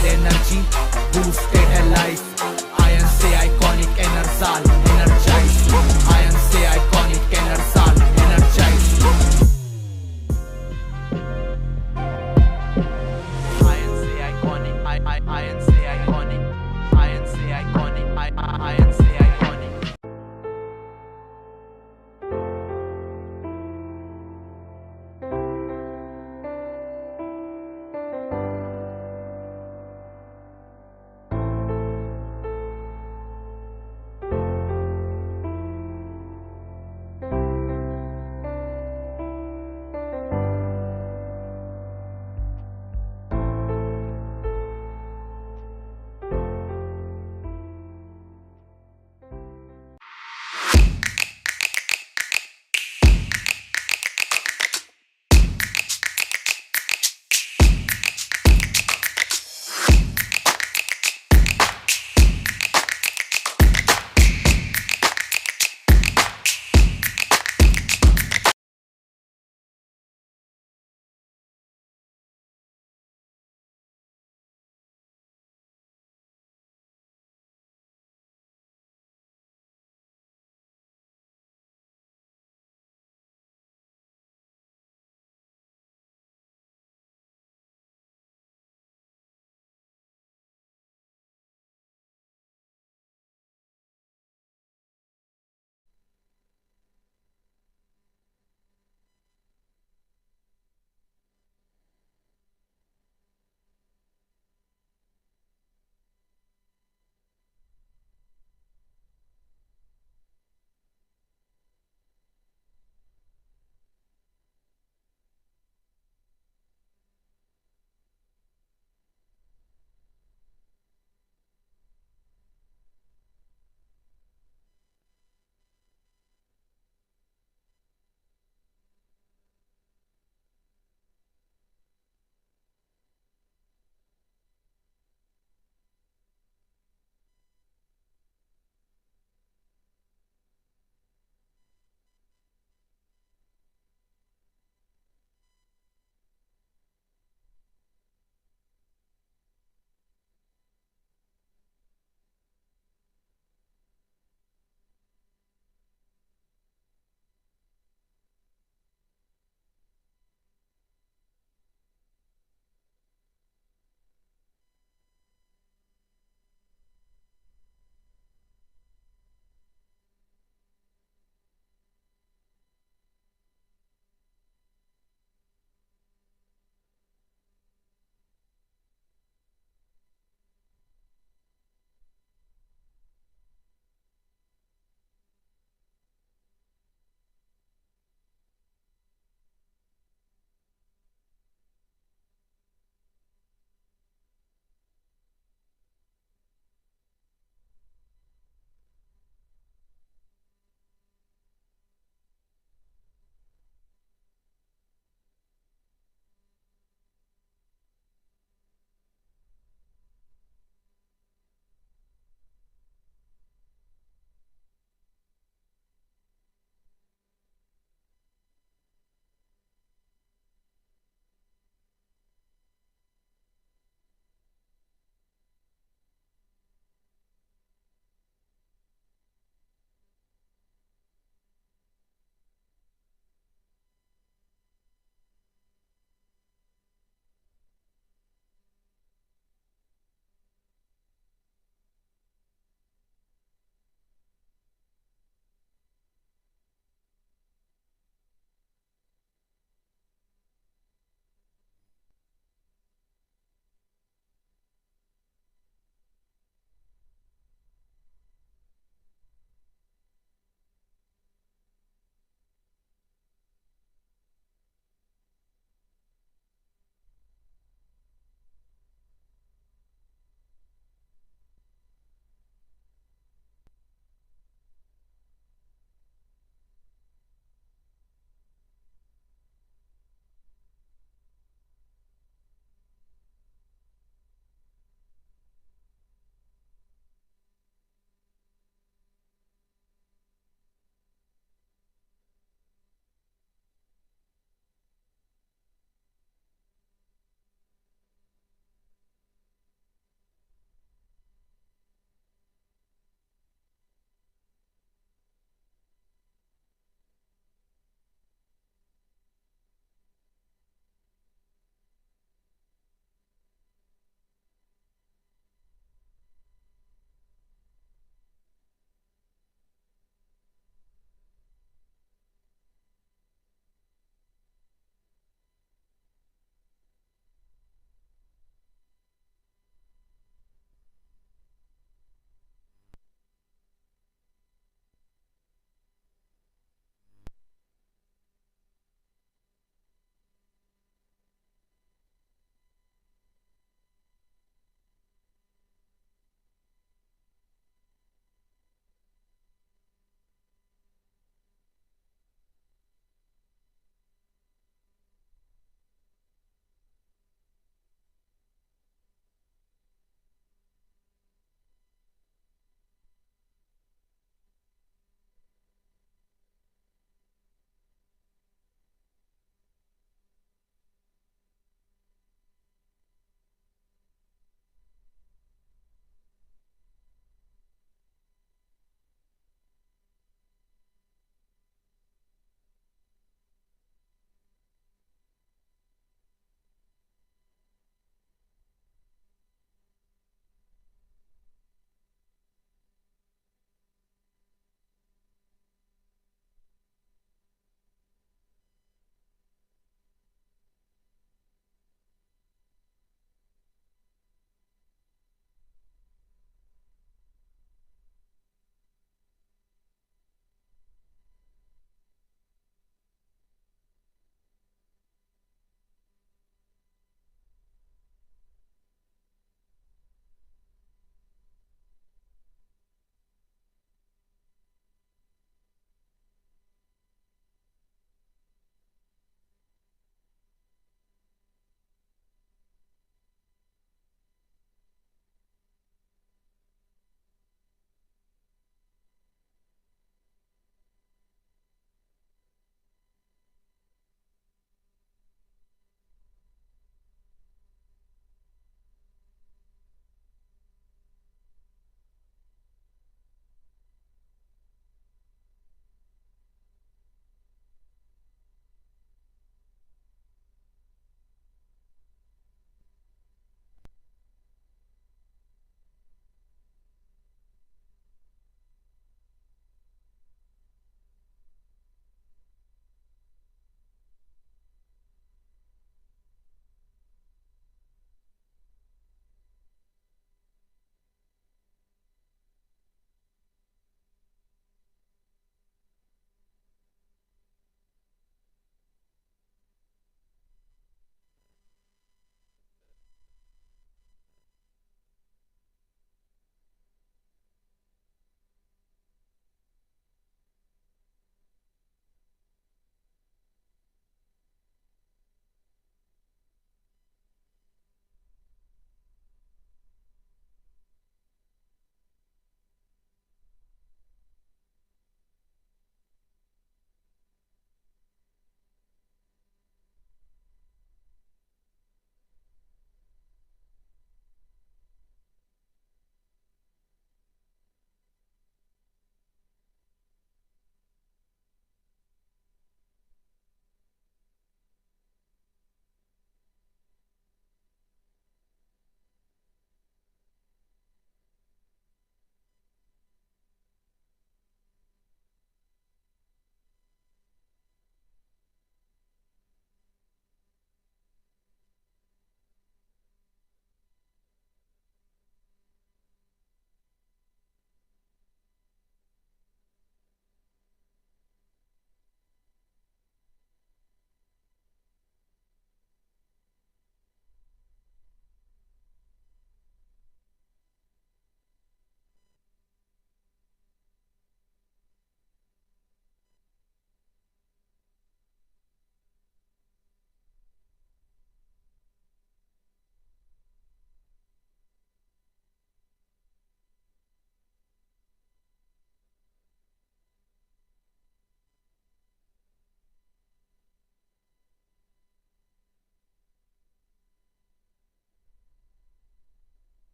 boosted energy, boosted है life. Iron से iconic enersal, energize. Iron से iconic enersal, energize. Iron से iconic, iron से iconic, iron से iconic, iron से iconic.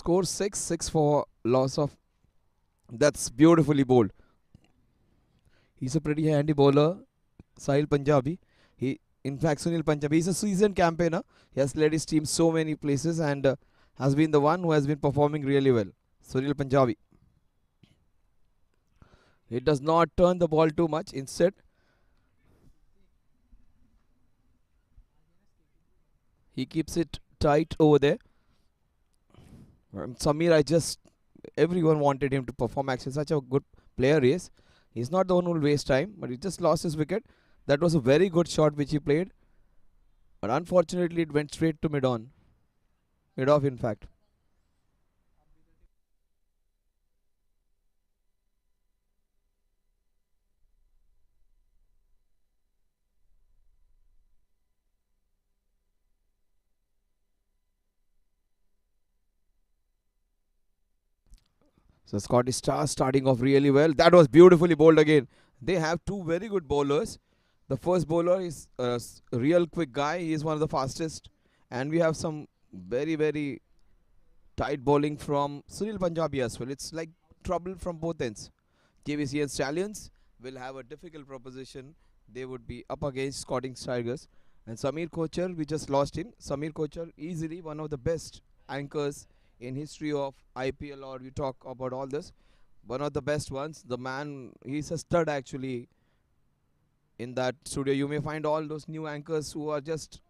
score 6 for loss of. That's beautifully bowled. He's a pretty handy bowler, Sahil Punjabi. In fact, Sunil Punjabi, he's a seasoned campaigner. He has led his team so many places and has been the one who has been performing really well. Sunil Punjabi. He does not turn the ball too much. Instead, he keeps it tight over there. Samir, everyone wanted him to perform. Actually, such a good player he is. He's not the one who will waste time, but he just lost his wicket. That was a very good shot which he played. But unfortunately, it went straight to mid-on. Mid-off, in fact. So Scottish Stars starting off really well. That was beautifully bowled again. They have two very good bowlers. The first bowler is a real quick guy. He is one of the fastest. And we have some very, very tight bowling from Sunil Punjabi as well. It's like trouble from both ends. Jbcn Stallions will have a difficult proposition. They would be up against Scottish Tigers. And Samir Kochar, we just lost him. Samir Kochar, easily one of the best anchors in history of IPL, or we talk about all this. One of the best ones. The man, he's a stud actually in that studio. You may find all those new anchors who are just,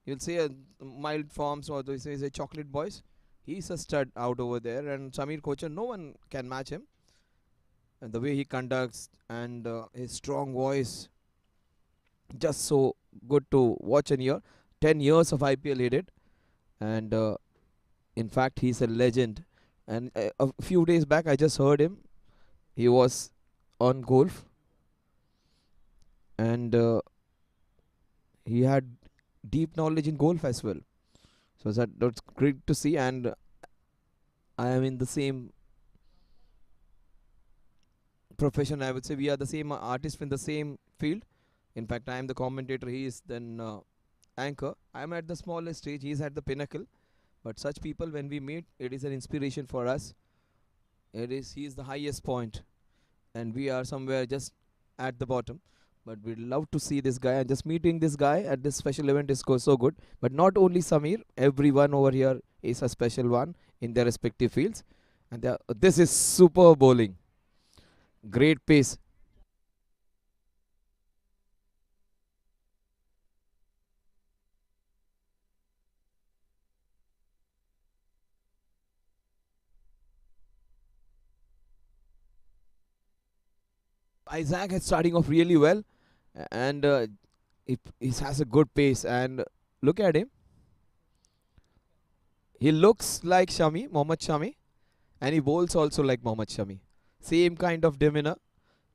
you'll say mild forms, or they say chocolate boys. He's a stud out over there. And Samir Kochar, no one can match him. And the way he conducts and his strong voice, just so good to watch and hear. 10 years of IPL he did. And in fact, he's a legend. And a few days back, I just heard him. He was on golf. And he had deep knowledge in golf as well. So that's great to see. And I am in the same profession, I would say. We are the same artist in the same field. In fact, I am the commentator. He is then anchor. I am at the smallest stage. He is at the pinnacle. But such people, when we meet, it is an inspiration for us. He is the highest point, and we are somewhere just at the bottom. But we'd love to see this guy, and just meeting this guy at this special event is so good. But not only Samir, everyone over here is a special one in their respective fields. And this is super bowling. Great pace. Isaac is starting off really well, and he has a good pace. And look at him. He looks like Shami, Mohammad Shami, and he bowls also like Mohammad Shami. Same kind of demeanor.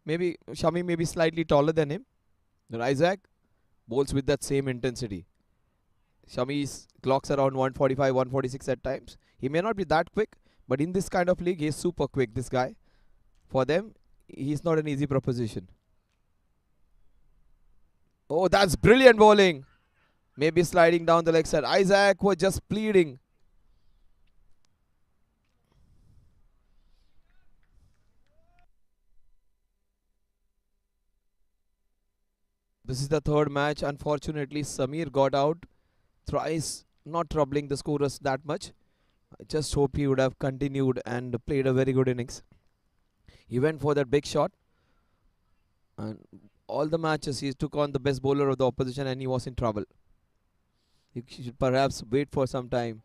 Maybe Shami may be slightly taller than him. But Isaac bowls with that same intensity. Shami's clocks around 145, 146 at times. He may not be that quick, but in this kind of league, he's super quick, this guy. For them, he's not an easy proposition. Oh, that's brilliant bowling. Maybe sliding down the leg side. Isaac was just pleading. This is the third match. Unfortunately, Samir got out thrice, not troubling the scorers that much. I just hope he would have continued and played a very good innings. He went for that big shot. And all the matches he took on the best bowler of the opposition, and he was in trouble. He should perhaps wait for some time.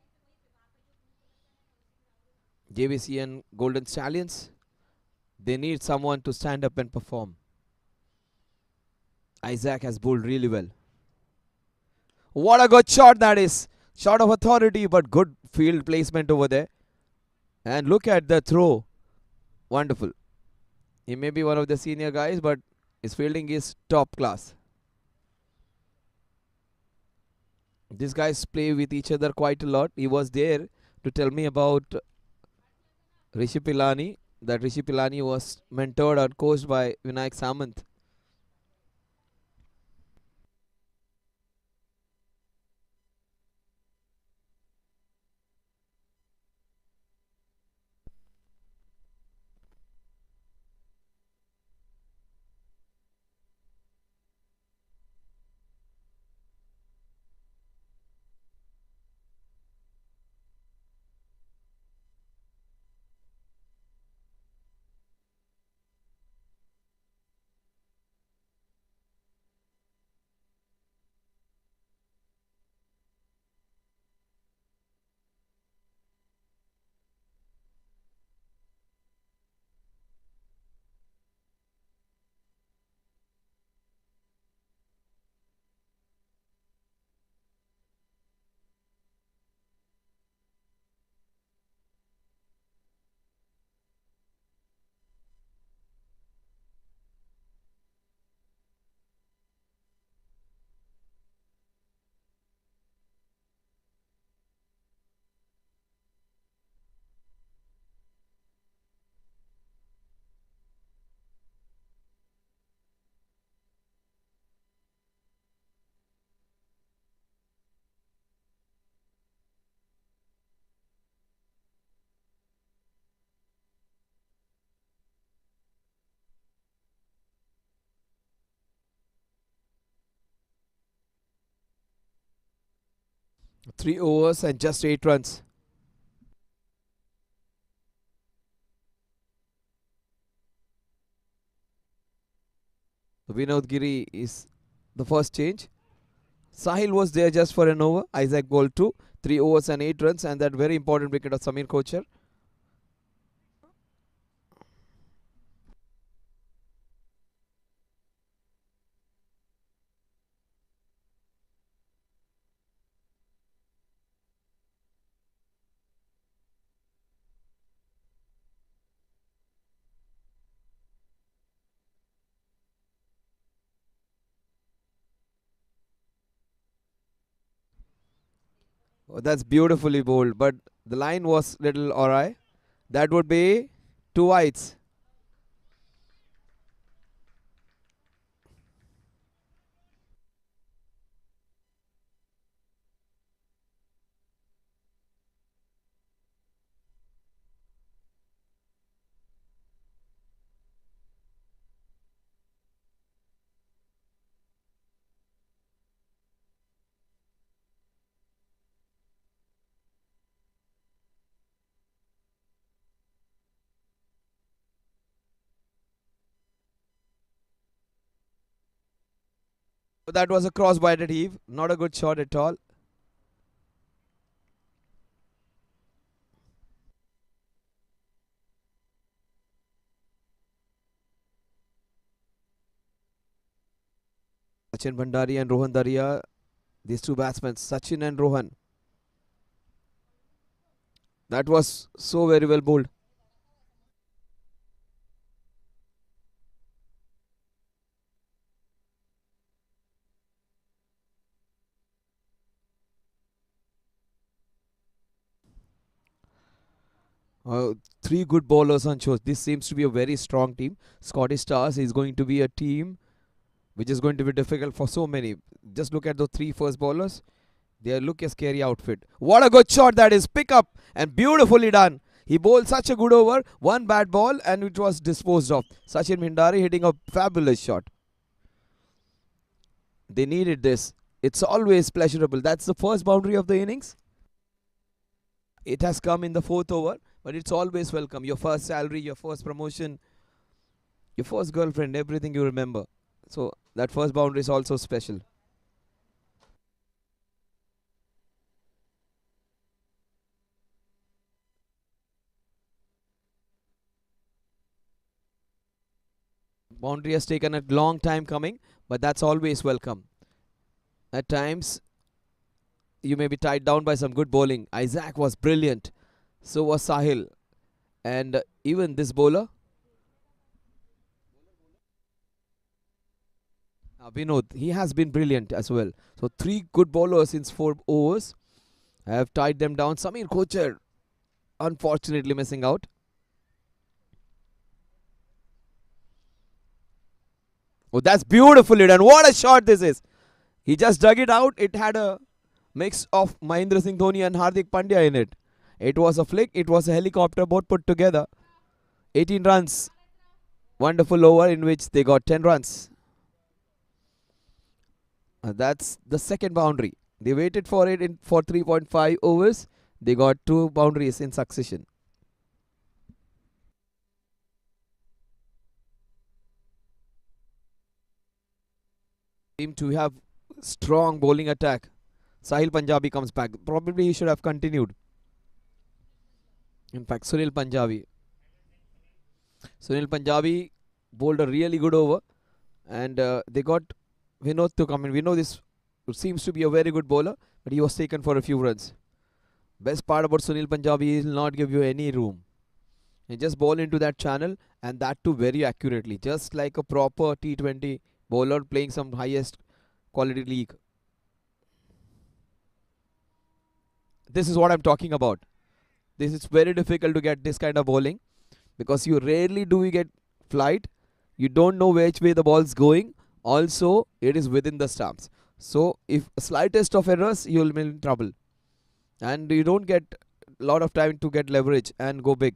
Jbcn Golden Stallions, they need someone to stand up and perform. Isaac has bowled really well. What a good shot that is. Shot of authority, but good field placement over there. And look at the throw. Wonderful. He may be one of the senior guys, but his fielding is top class. These guys play with each other quite a lot. He was there to tell me about Rishi Pilani. That Rishi Pilani was mentored or coached by Vinayak Samant. 3 overs and just 8 runs. Vinod Giri is the first change. Sahil was there just for an over. Isaac bowled 2. 3 overs and 8 runs, and that very important wicket of Samir Kochar. Oh, that's beautifully bowled, but the line was little awry. That would be 2 wides. That was a cross-bited heave. Not a good shot at all. Sachin Bhandari and Rohan Daria, these two batsmen, Sachin and Rohan. That was so very well bowled. Three good bowlers on shows. This seems to be a very strong team. Scottish Stars is going to be a team which is going to be difficult for so many. Just look at the 3 first bowlers. They look a scary outfit. What a good shot that is. Pick up and beautifully done. He bowled such a good over. One bad ball and it was disposed of. Sachin Bhandari hitting a fabulous shot. They needed this. It's always pleasurable. That's the first boundary of the innings. It has come in the 4th over, but it's always welcome. Your first salary, your first promotion, your first girlfriend, everything you remember. So that first boundary is also special. Boundary has taken a long time coming, but that's always welcome. At times, you may be tied down by some good bowling. Isaac was brilliant. So was Sahil. And even this bowler, Vinod, he has been brilliant as well. So 3 good bowlers in 4 overs have tied them down. Samir Kochar, unfortunately missing out. Oh, that's beautifully done. What a shot this is. He just dug it out. It had a mix of Mahendra Singh Dhoni and Hardik Pandya in it. It was a flick. It was a helicopter both put together. 18 runs. Wonderful over in which they got 10 runs. That's the second boundary. They waited for it for 3.5 overs. They got 2 boundaries in succession. Seem to have strong bowling attack. Sahil Punjabi comes back. Probably he should have continued. In fact, Sunil Punjabi bowled a really good over, and they got Vinod to come in. Vinod seems to be a very good bowler, but he was taken for a few runs. Best part about Sunil Punjabi, he will not give you any room. He just bowl into that channel, and that too very accurately, just like a proper T20 bowler playing some highest quality league. This is what I'm talking about. This is very difficult to get this kind of bowling because you rarely do you get flight. You don't know which way the ball's going. Also, it is within the stumps. So, if slightest of errors, you will be in trouble. And you don't get a lot of time to get leverage and go big.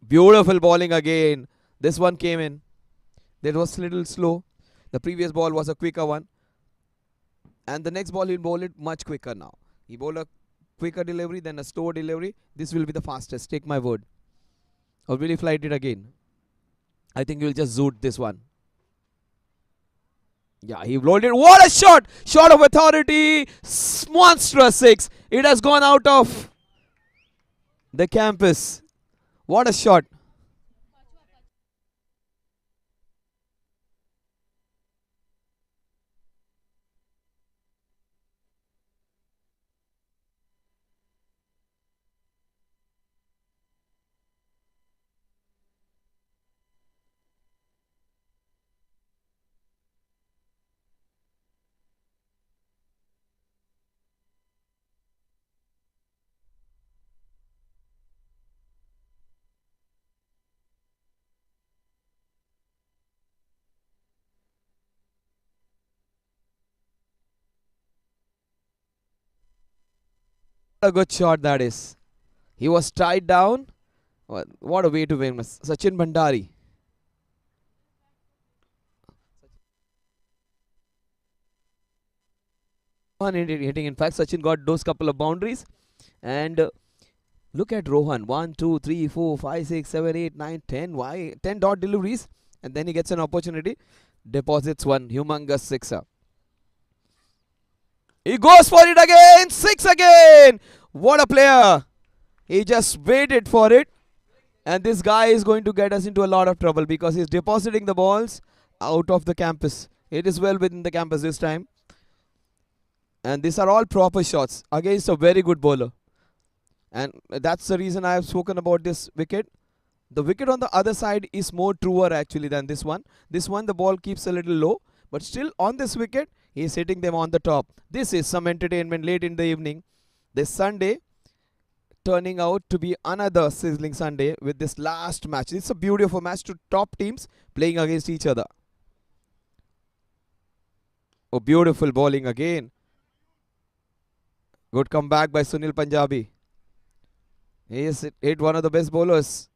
Beautiful bowling again. This one came in. That was a little slow. The previous ball was a quicker one. And the next ball he'll bowl it much quicker now. He bowl a quicker delivery than a slow delivery. This will be the fastest, take my word. Or will he flight it again? I think he'll just zoot this one. Yeah, he bowled it. What a shot! Shot of authority. Monstrous six. It has gone out of the campus. What a shot. What a good shot that is. He was tied down. What a way to win. Sachin Bhandari. One hitting. In fact, Sachin got those couple of boundaries. And look at Rohan. 1, 2, 3, 4, 5, 6, 7, 8, 9, 10. Why? 10 dot deliveries. And then he gets an opportunity. Deposits one humongous sixer. He goes for it again. Six again. What a player. He just waited for it. And this guy is going to get us into a lot of trouble because he's depositing the balls out of the campus. It is well within the campus this time. And these are all proper shots against a very good bowler. And that's the reason I have spoken about this wicket. The wicket on the other side is more truer actually than this one. This one the ball keeps a little low. But still on this wicket, he is hitting them on the top. This is some entertainment late in the evening. This Sunday turning out to be another sizzling Sunday with this last match. It's a beautiful match to top teams playing against each other. Oh, beautiful bowling again. Good comeback by Sunil Punjabi. He has hit one of the best bowlers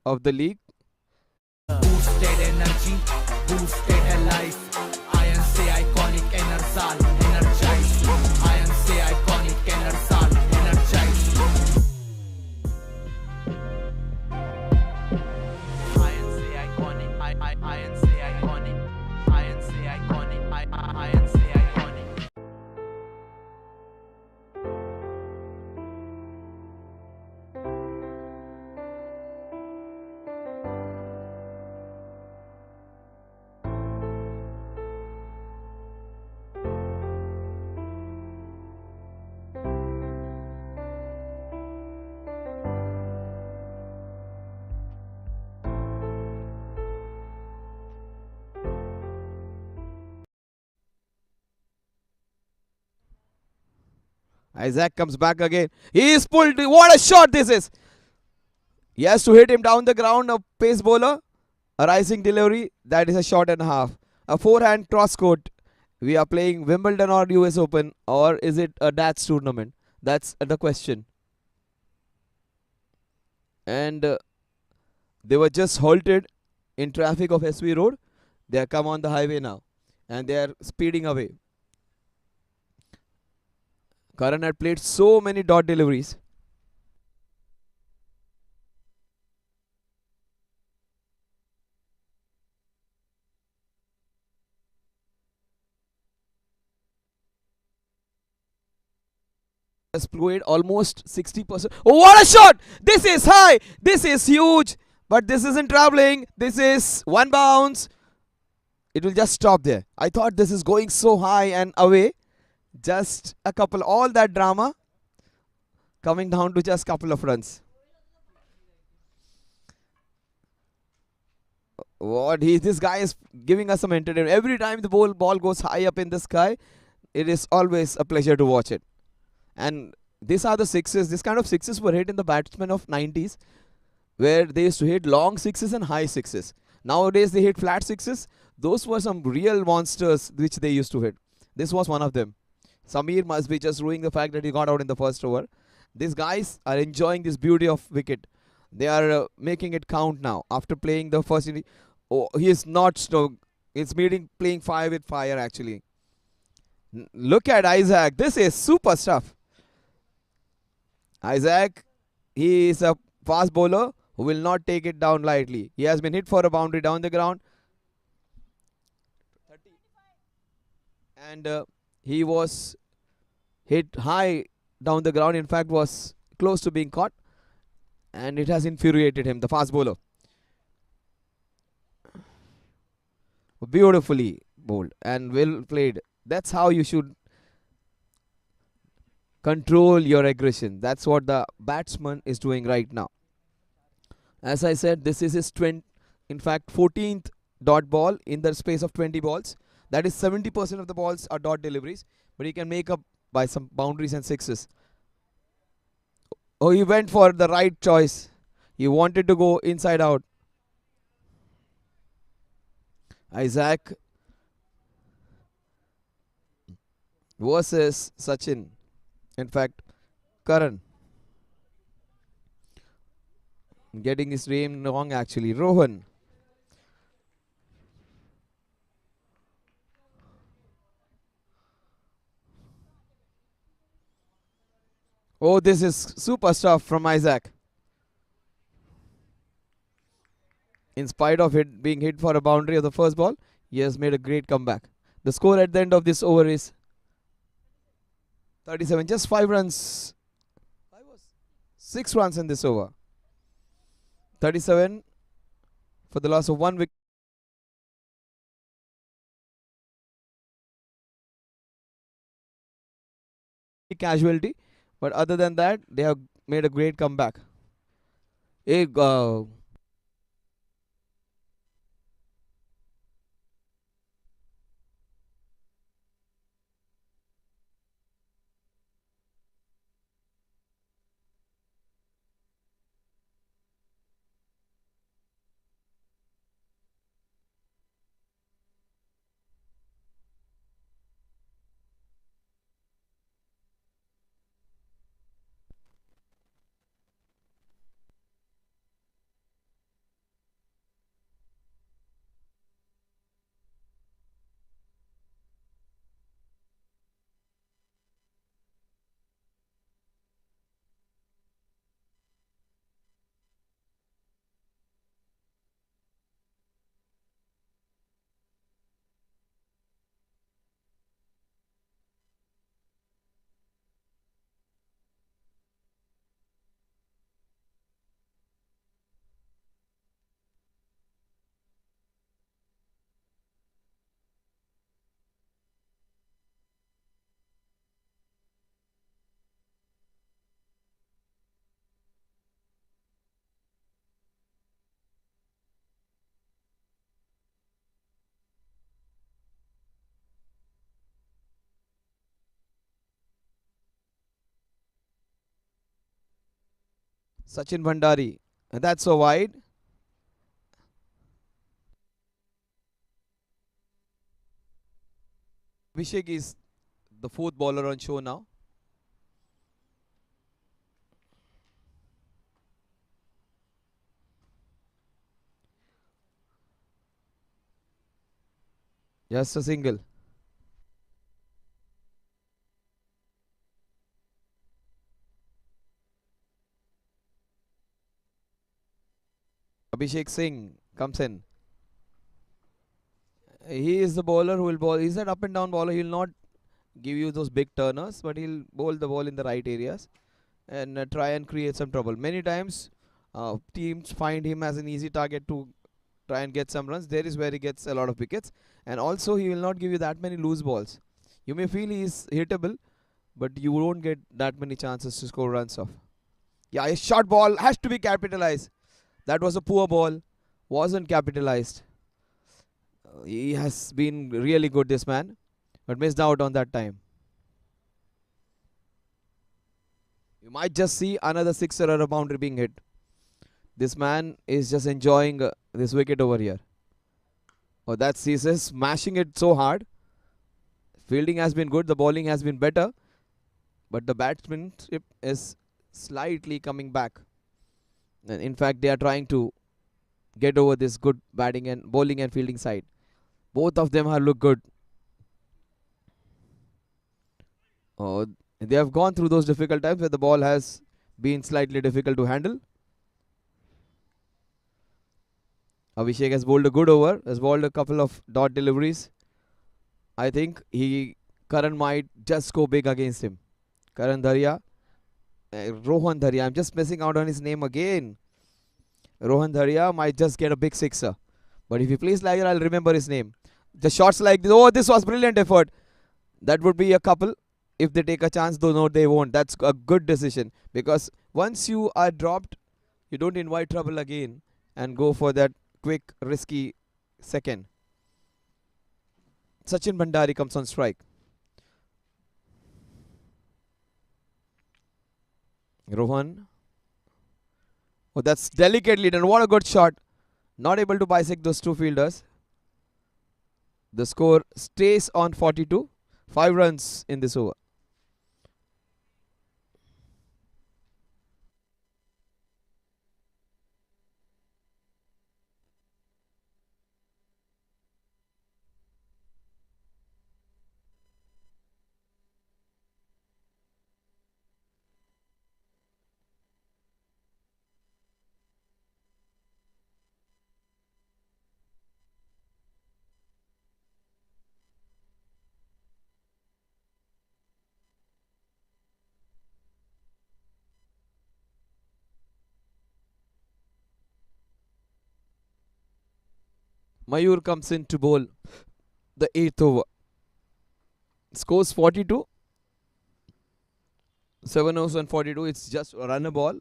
of the league. Boosted energy, boosted life. INC iconic enersal, energize. INC iconic enersal, energize. INC iconic, INC iconic, INC iconic, INC iconic. Isaac comes back again. He is pulled. What a shot this is. He has to hit him down the ground. A pace bowler. A rising delivery. That is a shot and a half. A forehand cross court. We are playing Wimbledon or US Open, or is it a darts tournament? That's the question. And they were just halted in traffic of SV Road. They have come on the highway now. And they are speeding away. Karan had played so many dot deliveries. Has played almost 60%. Oh, what a shot! This is high. This is huge. But this isn't traveling. This is one bounce. It will just stop there. I thought this is going so high and away. Just a couple, all that drama coming down to just couple of runs. This guy is giving us some entertainment. Every time the ball goes high up in the sky, it is always a pleasure to watch it. And these are the sixes. This kind of sixes were hit in the batsmen of 90s, where they used to hit long sixes and high sixes. Nowadays they hit flat sixes. Those were some real monsters which they used to hit. This was one of them. Samir must be just ruining the fact that he got out in the first over. These guys are enjoying this beauty of wicket. They are making it count now. After playing the first inning, oh, he is not. It's meeting playing fire with fire actually. Look at Isaac. This is super stuff. Isaac, he is a fast bowler who will not take it down lightly. He has been hit for a boundary down the ground. And he was hit high down the ground. In fact, was close to being caught. And it has infuriated him, the fast bowler. Beautifully bowled and well played. That's how you should control your aggression. That's what the batsman is doing right now. As I said, this is his 14th dot ball in the space of 20 balls. That is 70% of the balls are dot deliveries, but he can make up by some boundaries and sixes. Oh, he went for the right choice. He wanted to go inside out. Isaac versus Sachin. In fact, Karan. Getting his name wrong actually. Rohan. Oh, this is super stuff from Isaac. In spite of it being hit for a boundary of the first ball, he has made a great comeback. The score at the end of this over is 37. Just 5 runs. 6 runs in this over. 37 for the loss of 1 wicket. Casualty. But other than that, they have made a great comeback. Sachin Bhandari. And that's so wide. Abhishek is the 4th bowler on show now. Just a single. Abhishek Singh comes in. He is the bowler who will bowl. He's an up and down bowler. He will not give you those big turners, but he'll bowl the ball in the right areas and try and create some trouble. Many times, teams find him as an easy target to try and get some runs. There is where he gets a lot of wickets, and also he will not give you that many loose balls. You may feel he is hittable, but you won't get that many chances to score runs off. Yeah, his short ball has to be capitalized. That was a poor ball, wasn't capitalized. He has been really good, this man, but missed out on that time. You might just see another sixer or a boundary being hit. This man is just enjoying this wicket over here. Oh, that's he's just smashing it so hard. Fielding has been good, the bowling has been better, but the batsmanship is slightly coming back. And in fact, they are trying to get over this good batting and bowling and fielding side. Both of them have looked good. Oh, they have gone through those difficult times where the ball has been slightly difficult to handle. Abhishek has bowled a good over, has bowled a couple of dot deliveries. I think Karan might just go big against him. Karan Dharia, Rohan Dharia. I'm just missing out on his name again. Rohan Dharia might just get a big sixer. But if he plays like that, I'll remember his name. The shots like this. Oh, this was brilliant effort. That would be a couple. If they take a chance, though, no, they won't. That's a good decision. Because once you are dropped, you don't invite trouble again and go for that quick, risky second. Sachin Bhandari comes on strike. Rohan. Oh, that's delicately done. What a good shot. Not able to bisect those two fielders. The score stays on 42. 5 runs in this over. Mayur comes in to bowl the 8th over. Scores 42. 7 overs and 42. It's just a runner ball.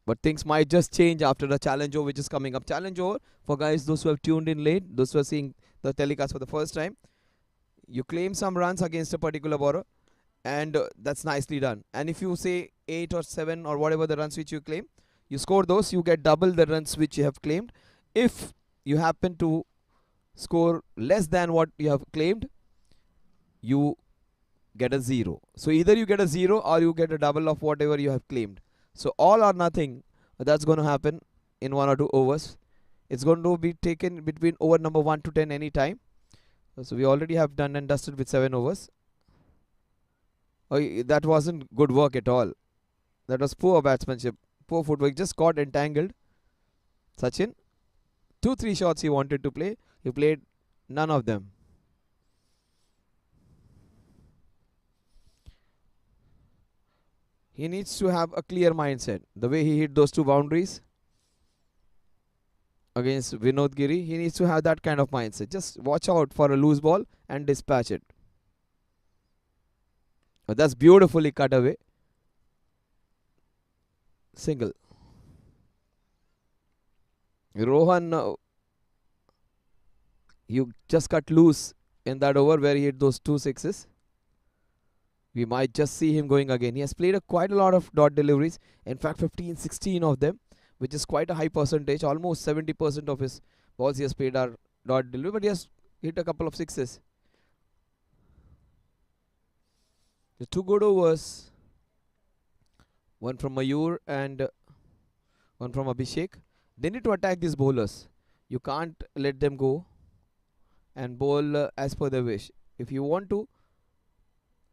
But things might just change after the challenge over which is coming up. Challenge over, for guys, those who have tuned in late, those who are seeing the telecast for the first time, you claim some runs against a particular bowler, and that's nicely done. And if you say 8 or 7 or whatever the runs which you claim, you score those, you get double the runs which you have claimed. If you happen to score less than what you have claimed, you get a 0. So either you get a 0 or you get a double of whatever you have claimed. So all or nothing, that's going to happen in 1 or 2 overs. It's going to be taken between over number 1 to 10 any time. So we already have done and dusted with 7 overs. Oh, that wasn't good work at all. That was poor batsmanship, poor footwork, just got entangled. Sachin, 2-3 shots he wanted to play. He played none of them. He needs to have a clear mindset. The way he hit those 2 boundaries against Vinod Giri, he needs to have that kind of mindset. Just watch out for a loose ball and dispatch it. Oh, that's beautifully cut away. Single. Rohan, you just cut loose in that over where he hit those 2 sixes. We might just see him going again. He has played quite a lot of dot deliveries. In fact, 15, 16 of them, which is quite a high percentage. Almost 70% of his balls he has played are dot delivery, but he has hit a couple of sixes. The 2 good overs. One from Mayur and one from Abhishek. They need to attack these bowlers. You can't let them go and bowl as per their wish. If you want to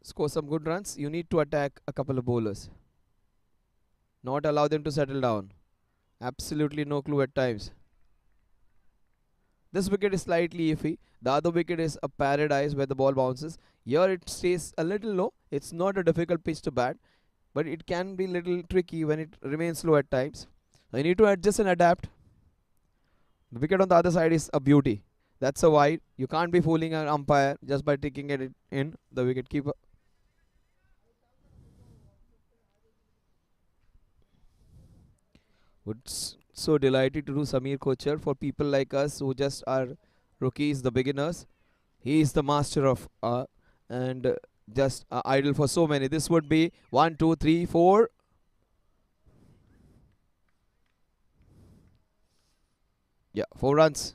score some good runs, you need to attack a couple of bowlers. Not allow them to settle down. Absolutely no clue at times. This wicket is slightly iffy. The other wicket is a paradise where the ball bounces. Here it stays a little low. It's not a difficult pitch to bat, but it can be a little tricky when it remains low at times. So you need to adjust and adapt. The wicket on the other side is a beauty. That's a wide. You can't be fooling an umpire just by taking it in. The wicket keeper. Would so delighted to do Samir Kochar for people like us who just are rookies, the beginners. He is the master of and just idol for so many. This would be 1, 2, 3, 4. Yeah, 4 runs.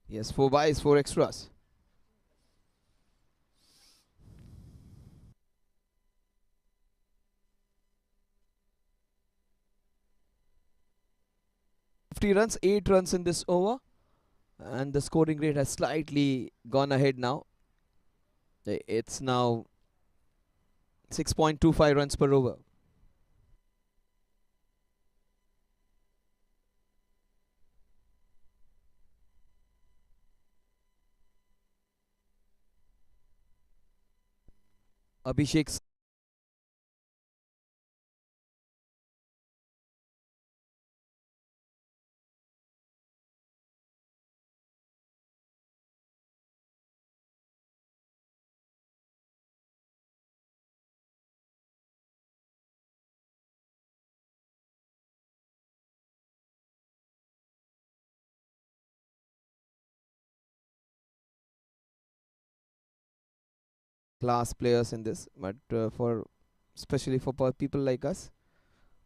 Yes, 4 byes, 4 extras. Runs, 8 runs in this over, and the scoring rate has slightly gone ahead now. It's now 6.25 runs per over. Abhishek class players in this, but for especially for people like us,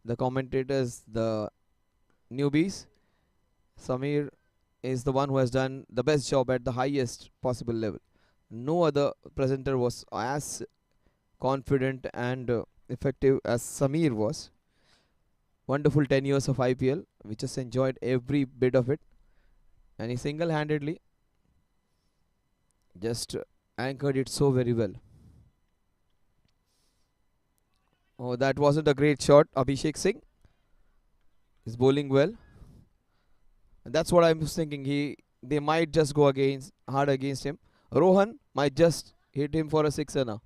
the commentators, the newbies, Samir is the one who has done the best job at the highest possible level. No other presenter was as confident and effective as Samir was. Wonderful 10 years of IPL. We just enjoyed every bit of it. And he single handedly just anchored it so very well. Oh, that wasn't a great shot. Abhishek Singh is bowling well. And that's what I was thinking. They might just go against hard against him. Rohan might just hit him for a sixer now.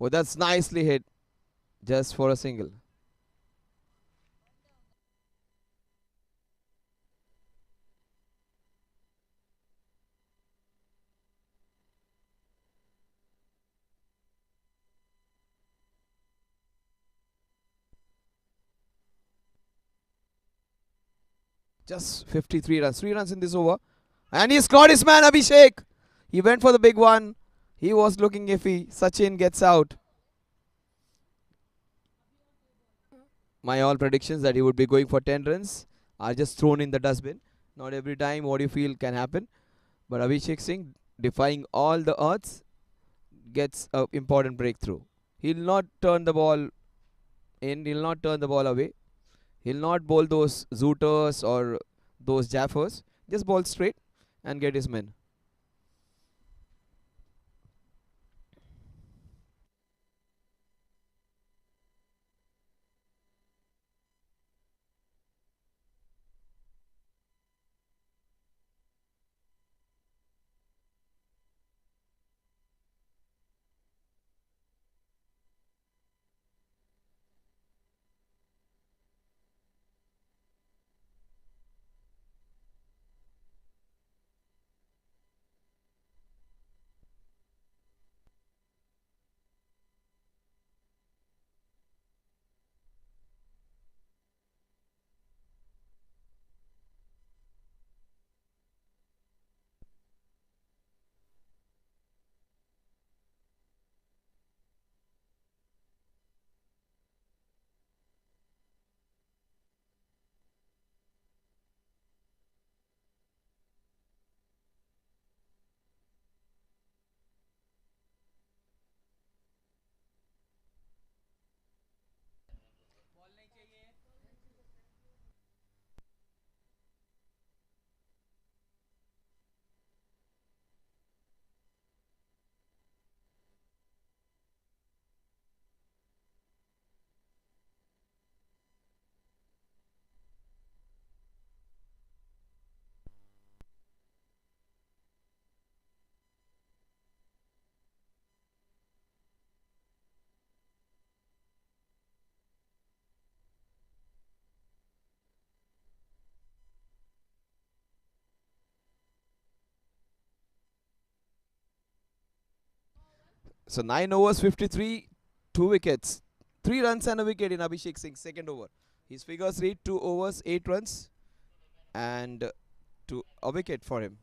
Oh, that's nicely hit just for a single. Just 53 runs. 3 runs in this over. And he's got his man, Abhishek. He went for the big one. He was looking iffy. Sachin gets out. My all predictions that he would be going for 10 runs are just thrown in the dustbin. Not every time what you feel can happen. But Abhishek Singh, defying all the odds, gets an important breakthrough. He'll not turn the ball in, he'll not turn the ball away. He'll not bowl those zooters or those jaffers. Just bowl straight and get his men. So 9 overs, 53, 2 wickets. 3 runs and a wicket in Abhishek Singh's second over. His figures read 2 overs, 8 runs, and to a wicket for him.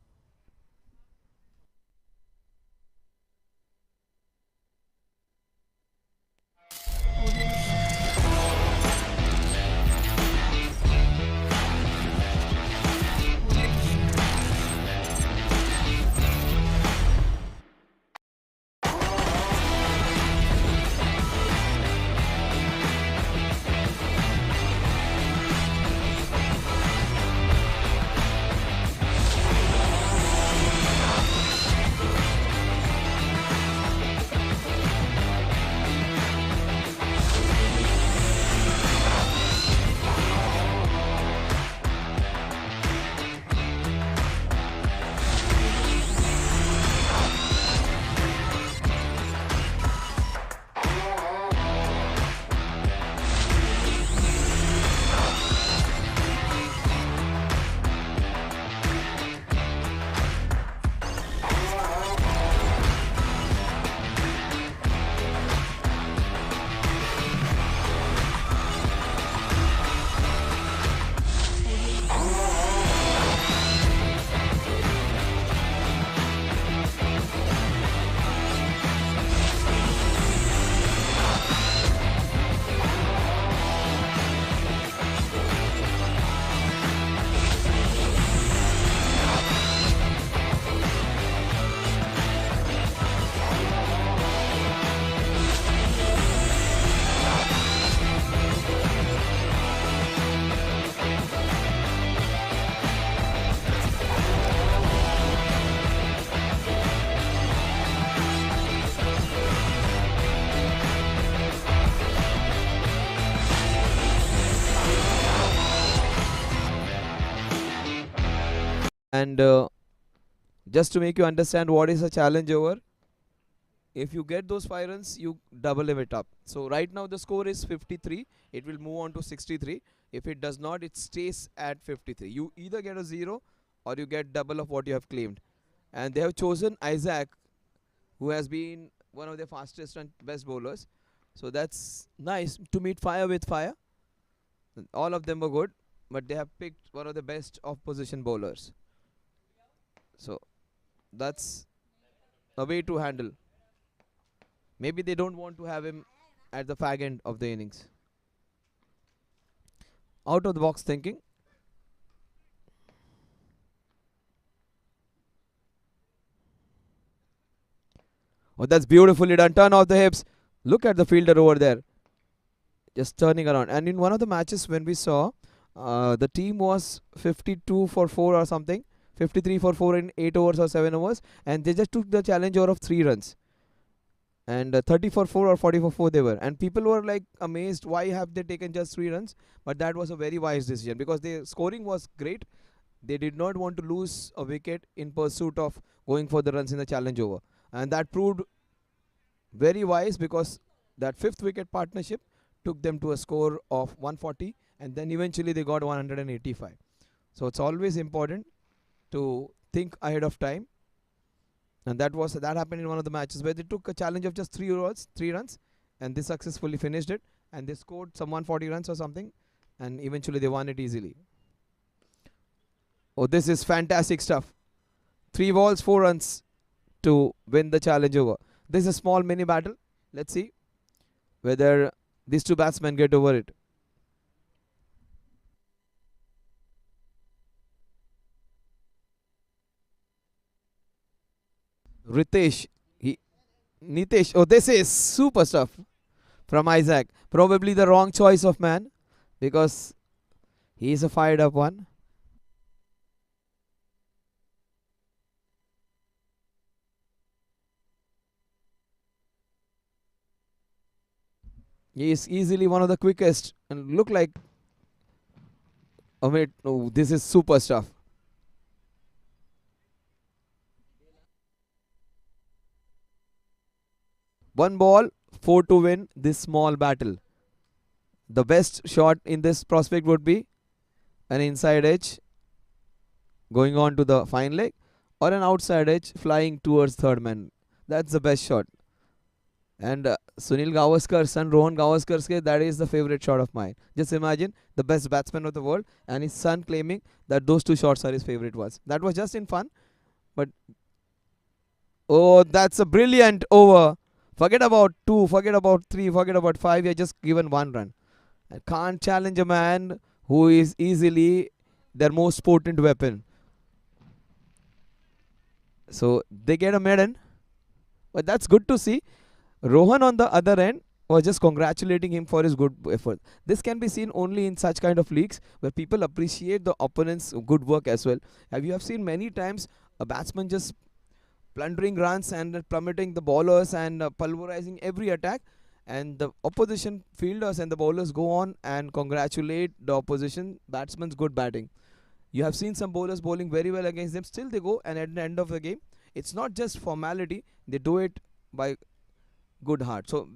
And just to make you understand what is a challenge over, if you get those 5 runs, you double it up. So right now the score is 53. It will move on to 63. If it does not, it stays at 53. You either get a 0 or you get double of what you have claimed. And they have chosen Isaac, who has been one of the fastest and best bowlers. So that's nice to meet fire with fire. All of them were good, but they have picked one of the best of position bowlers. So that's a way to handle. Maybe they don't want to have him at the fag end of the innings. Out of the box thinking. Oh, that's beautifully done. Turn off the hips. Look at the fielder over there. Just turning around. And in one of the matches when we saw, the team was 52 for 4 or something. 53 for 4 in 8 overs or 7 overs. And they just took the challenge over of 3 runs. And 30 for 4 or 40 for 4 they were. And people were like amazed, why have they taken just 3 runs? But that was a very wise decision because their scoring was great. They did not want to lose a wicket in pursuit of going for the runs in the challenge over. And that proved very wise because that 5th wicket partnership took them to a score of 140 and then eventually they got 185. So it's always important to think ahead of time. And that happened in one of the matches where they took a challenge of just 3 runs, and they successfully finished it. And they scored some 140 runs or something, and eventually they won it easily. Oh, this is fantastic stuff. 3 balls, 4 runs to win the challenge over. This is a small mini battle. Let's see whether these 2 batsmen get over it. Nitesh. Oh, this is super stuff from Isaac. Probably the wrong choice of man because he is a fired up one. He is easily one of the quickest and look like. Oh wait, no, this is super stuff. One ball, 4 to win this small battle. The best shot in this prospect would be an inside edge going on to the fine leg or an outside edge flying towards third man. That's the best shot. And Sunil Gavaskar's son, Rohan Gavaskar's case, that is the favorite shot of mine. Just imagine the best batsman of the world and his son claiming that those two shots are his favorite ones. That was just in fun. But oh, that's a brilliant over. Forget about two, forget about three, forget about five. You're just given one run. I can't challenge a man who is easily their most potent weapon. So they get a maiden. But that's good to see. Rohan on the other end was just congratulating him for his good effort. This can be seen only in such kind of leagues where people appreciate the opponent's good work as well. Have seen many times a batsman just plundering runs and plummeting the bowlers and pulverizing every attack, and the opposition fielders and the bowlers go on and congratulate the opposition batsman's good batting. You have seen some bowlers bowling very well against them, still they go, and at the end of the game it's not just formality, they do it by good heart. So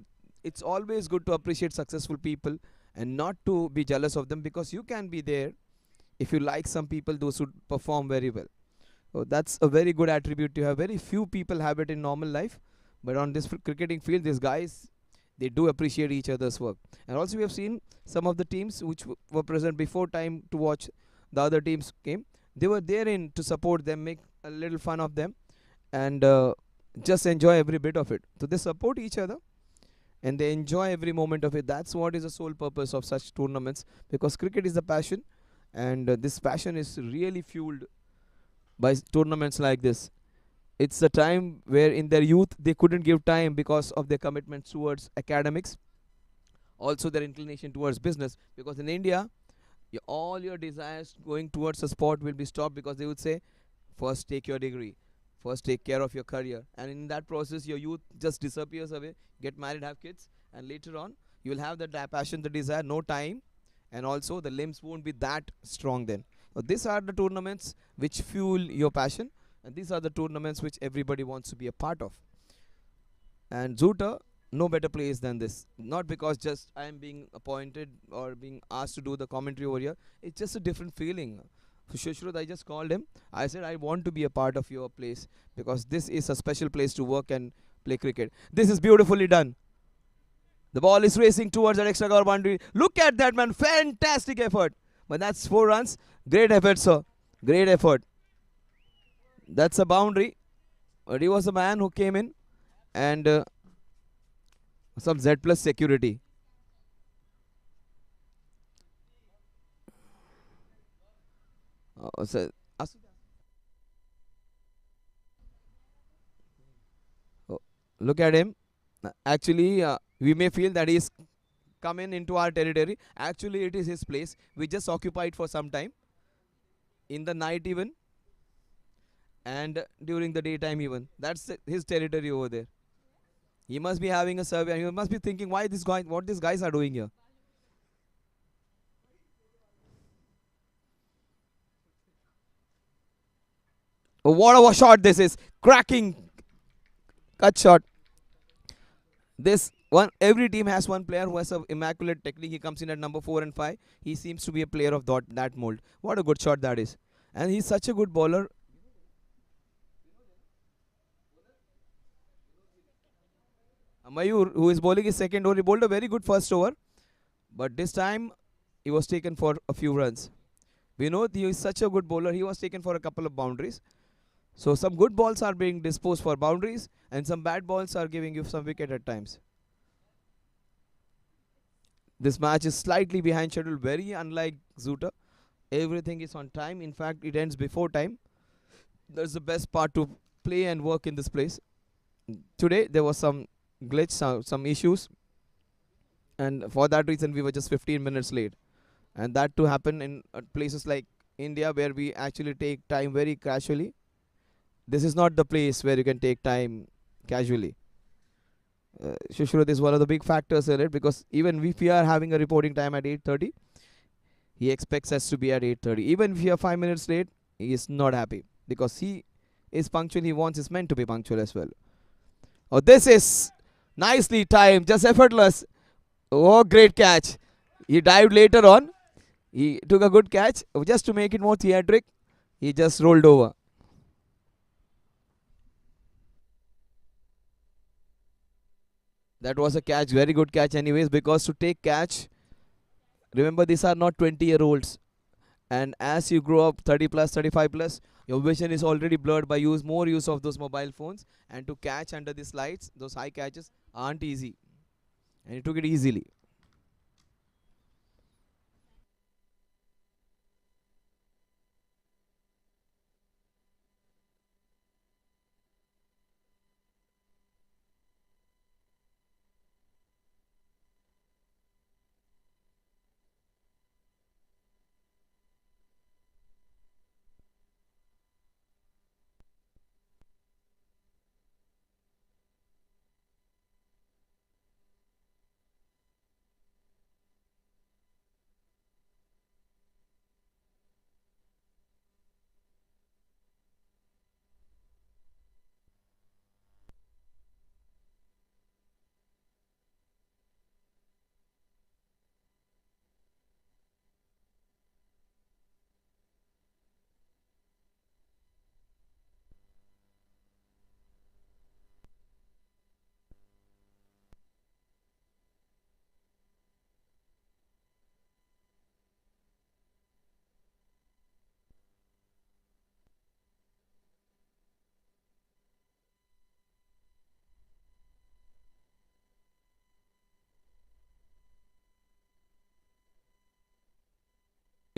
it's always good to appreciate successful people and not to be jealous of them, because you can be there if you like some people those who perform very well. So that's a very good attribute to have. Very few people have it in normal life, but on this cricketing field, these guys, they do appreciate each other's work. And also we have seen some of the teams which were present before time to watch the other teams game. They were there in to support them, make a little fun of them, and just enjoy every bit of it. So they support each other and they enjoy every moment of it. That's what is the sole purpose of such tournaments, because cricket is a passion, and this passion is really fueled by tournaments like this. It's a time where in their youth they couldn't give time because of their commitment towards academics, also their inclination towards business. Because in India, all your desires going towards a sport will be stopped, because they would say, first take your degree, first take care of your career, and in that process your youth just disappears away. Get married, have kids, and later on you will have the passion, the desire, no time, and also the limbs won't be that strong then. So these are the tournaments which fuel your passion, and these are the tournaments which everybody wants to be a part of. And Zoota, no better place than this. Not because just I am being appointed or being asked to do the commentary over here. It's just a different feeling. So Shushrut, I just called him. I said I want to be a part of your place, because this is a special place to work and play cricket. This is beautifully done. The ball is racing towards that extra cover boundary. Look at that, man. Fantastic effort. But that's 4 runs. Great effort, sir. Great effort. That's a boundary. But he was the man who came in and some Z plus security. So, look at him. Actually, we may feel that he's come into our territory. Actually, it is his place. We just occupied for some time. In the night even. And during the daytime even. That's his territory over there. He must be having a survey, and he must be thinking, why this guy, what these guys are doing here. Oh, what a shot this is. Cracking cut shot. This one, every team has one player who has an immaculate technique. He comes in at number 4 and 5. He seems to be a player of that mold. What a good shot that is. And he's such a good bowler. Mayur, who is bowling his second over, he bowled a very good first over. But this time, he was taken for a few runs. Vinod, he is such a good bowler. He was taken for a couple of boundaries. So some good balls are being disposed for boundaries, and some bad balls are giving you some wicket at times. This match is slightly behind schedule, very unlike Zoota. Everything is on time. In fact, it ends before time. That's the best part to play and work in this place. Today, there was some glitch, some issues. And for that reason, we were just 15 minutes late. And that to happen in places like India, where we actually take time very casually. This is not the place where you can take time casually. Shushrut is one of the big factors in it, because even if we are having a reporting time at 8:30, he expects us to be at 8:30. Even if we are 5 minutes late, he is not happy, because he is punctual. He wants his men to be punctual as well. Oh, this is nicely timed, just effortless. Oh, great catch. He dived later on. He took a good catch. Just to make it more theatric, he just rolled over. That was a catch, very good catch anyways, because to take catch, remember these are not 20-year-olds. And as you grow up 30 plus, 35 plus, your vision is already blurred by more use of those mobile phones. And to catch under these lights, those high catches aren't easy. And he took it easily.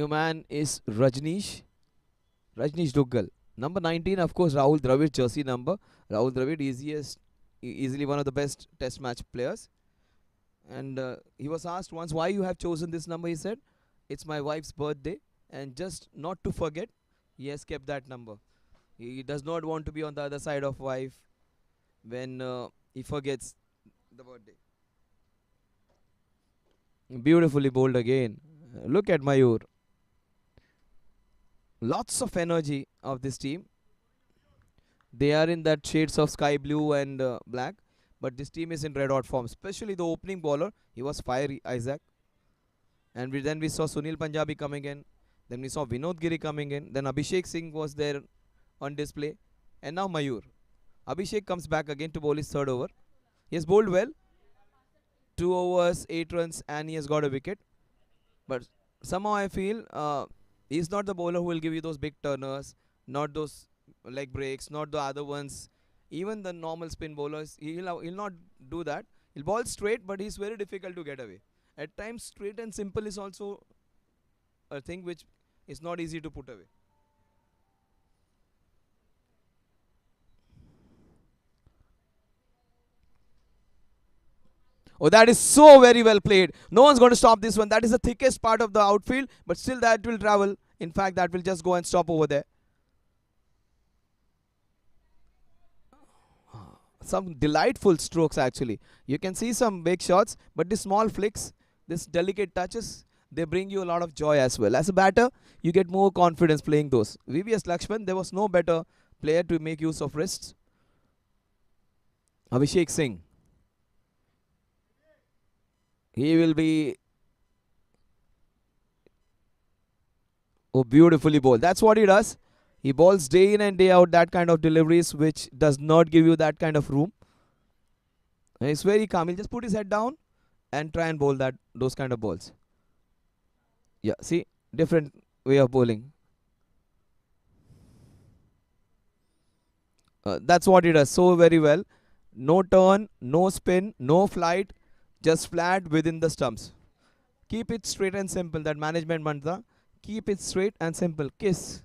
New man is Rajneesh Duggal. Number 19, of course, Rahul Dravid jersey number. Rahul Dravid, easily one of the best test match players. And he was asked once why you have chosen this number. He said, it's my wife's birthday. And just not to forget, he has kept that number. He does not want to be on the other side of wife when he forgets the birthday. Beautifully bowled again. Look at Mayur. Lots of energy of this team. They are in that shades of sky blue and black, but this team is in red hot form. Especially the opening bowler, he was fiery, Isaac. And then we saw Sunil Punjabi coming in. Then we saw Vinod Giri coming in. Then Abhishek Singh was there on display. And now Mayur. Abhishek comes back again to bowl his third over. He has bowled well. 2 overs, 8 runs, and he has got a wicket. But somehow I feel he's not the bowler who will give you those big turners, not those leg breaks, not the other ones. Even the normal spin bowlers, he'll not do that. He'll bowl straight, but he's very difficult to get away. At times, straight and simple is also a thing which is not easy to put away. Oh, that is so very well played. No one's going to stop this one. That is the thickest part of the outfield, but still that will travel. In fact, that will just go and stop over there. Some delightful strokes actually. You can see some big shots, but the small flicks, this delicate touches, they bring you a lot of joy as well. As a batter, you get more confidence playing those. VVS Lakshman, there was no better player to make use of wrists. Abhishek Singh. He will be beautifully bowled. That's what he does. He bowls day in and day out that kind of deliveries which does not give you that kind of room. And it's very calm. He'll just put his head down and try and bowl those kind of balls. Yeah, see, different way of bowling. That's what he does so very well. No turn, no spin, no flight, just flat within the stumps. Keep it straight and simple. That management mantra. Keep it straight and simple. Kiss.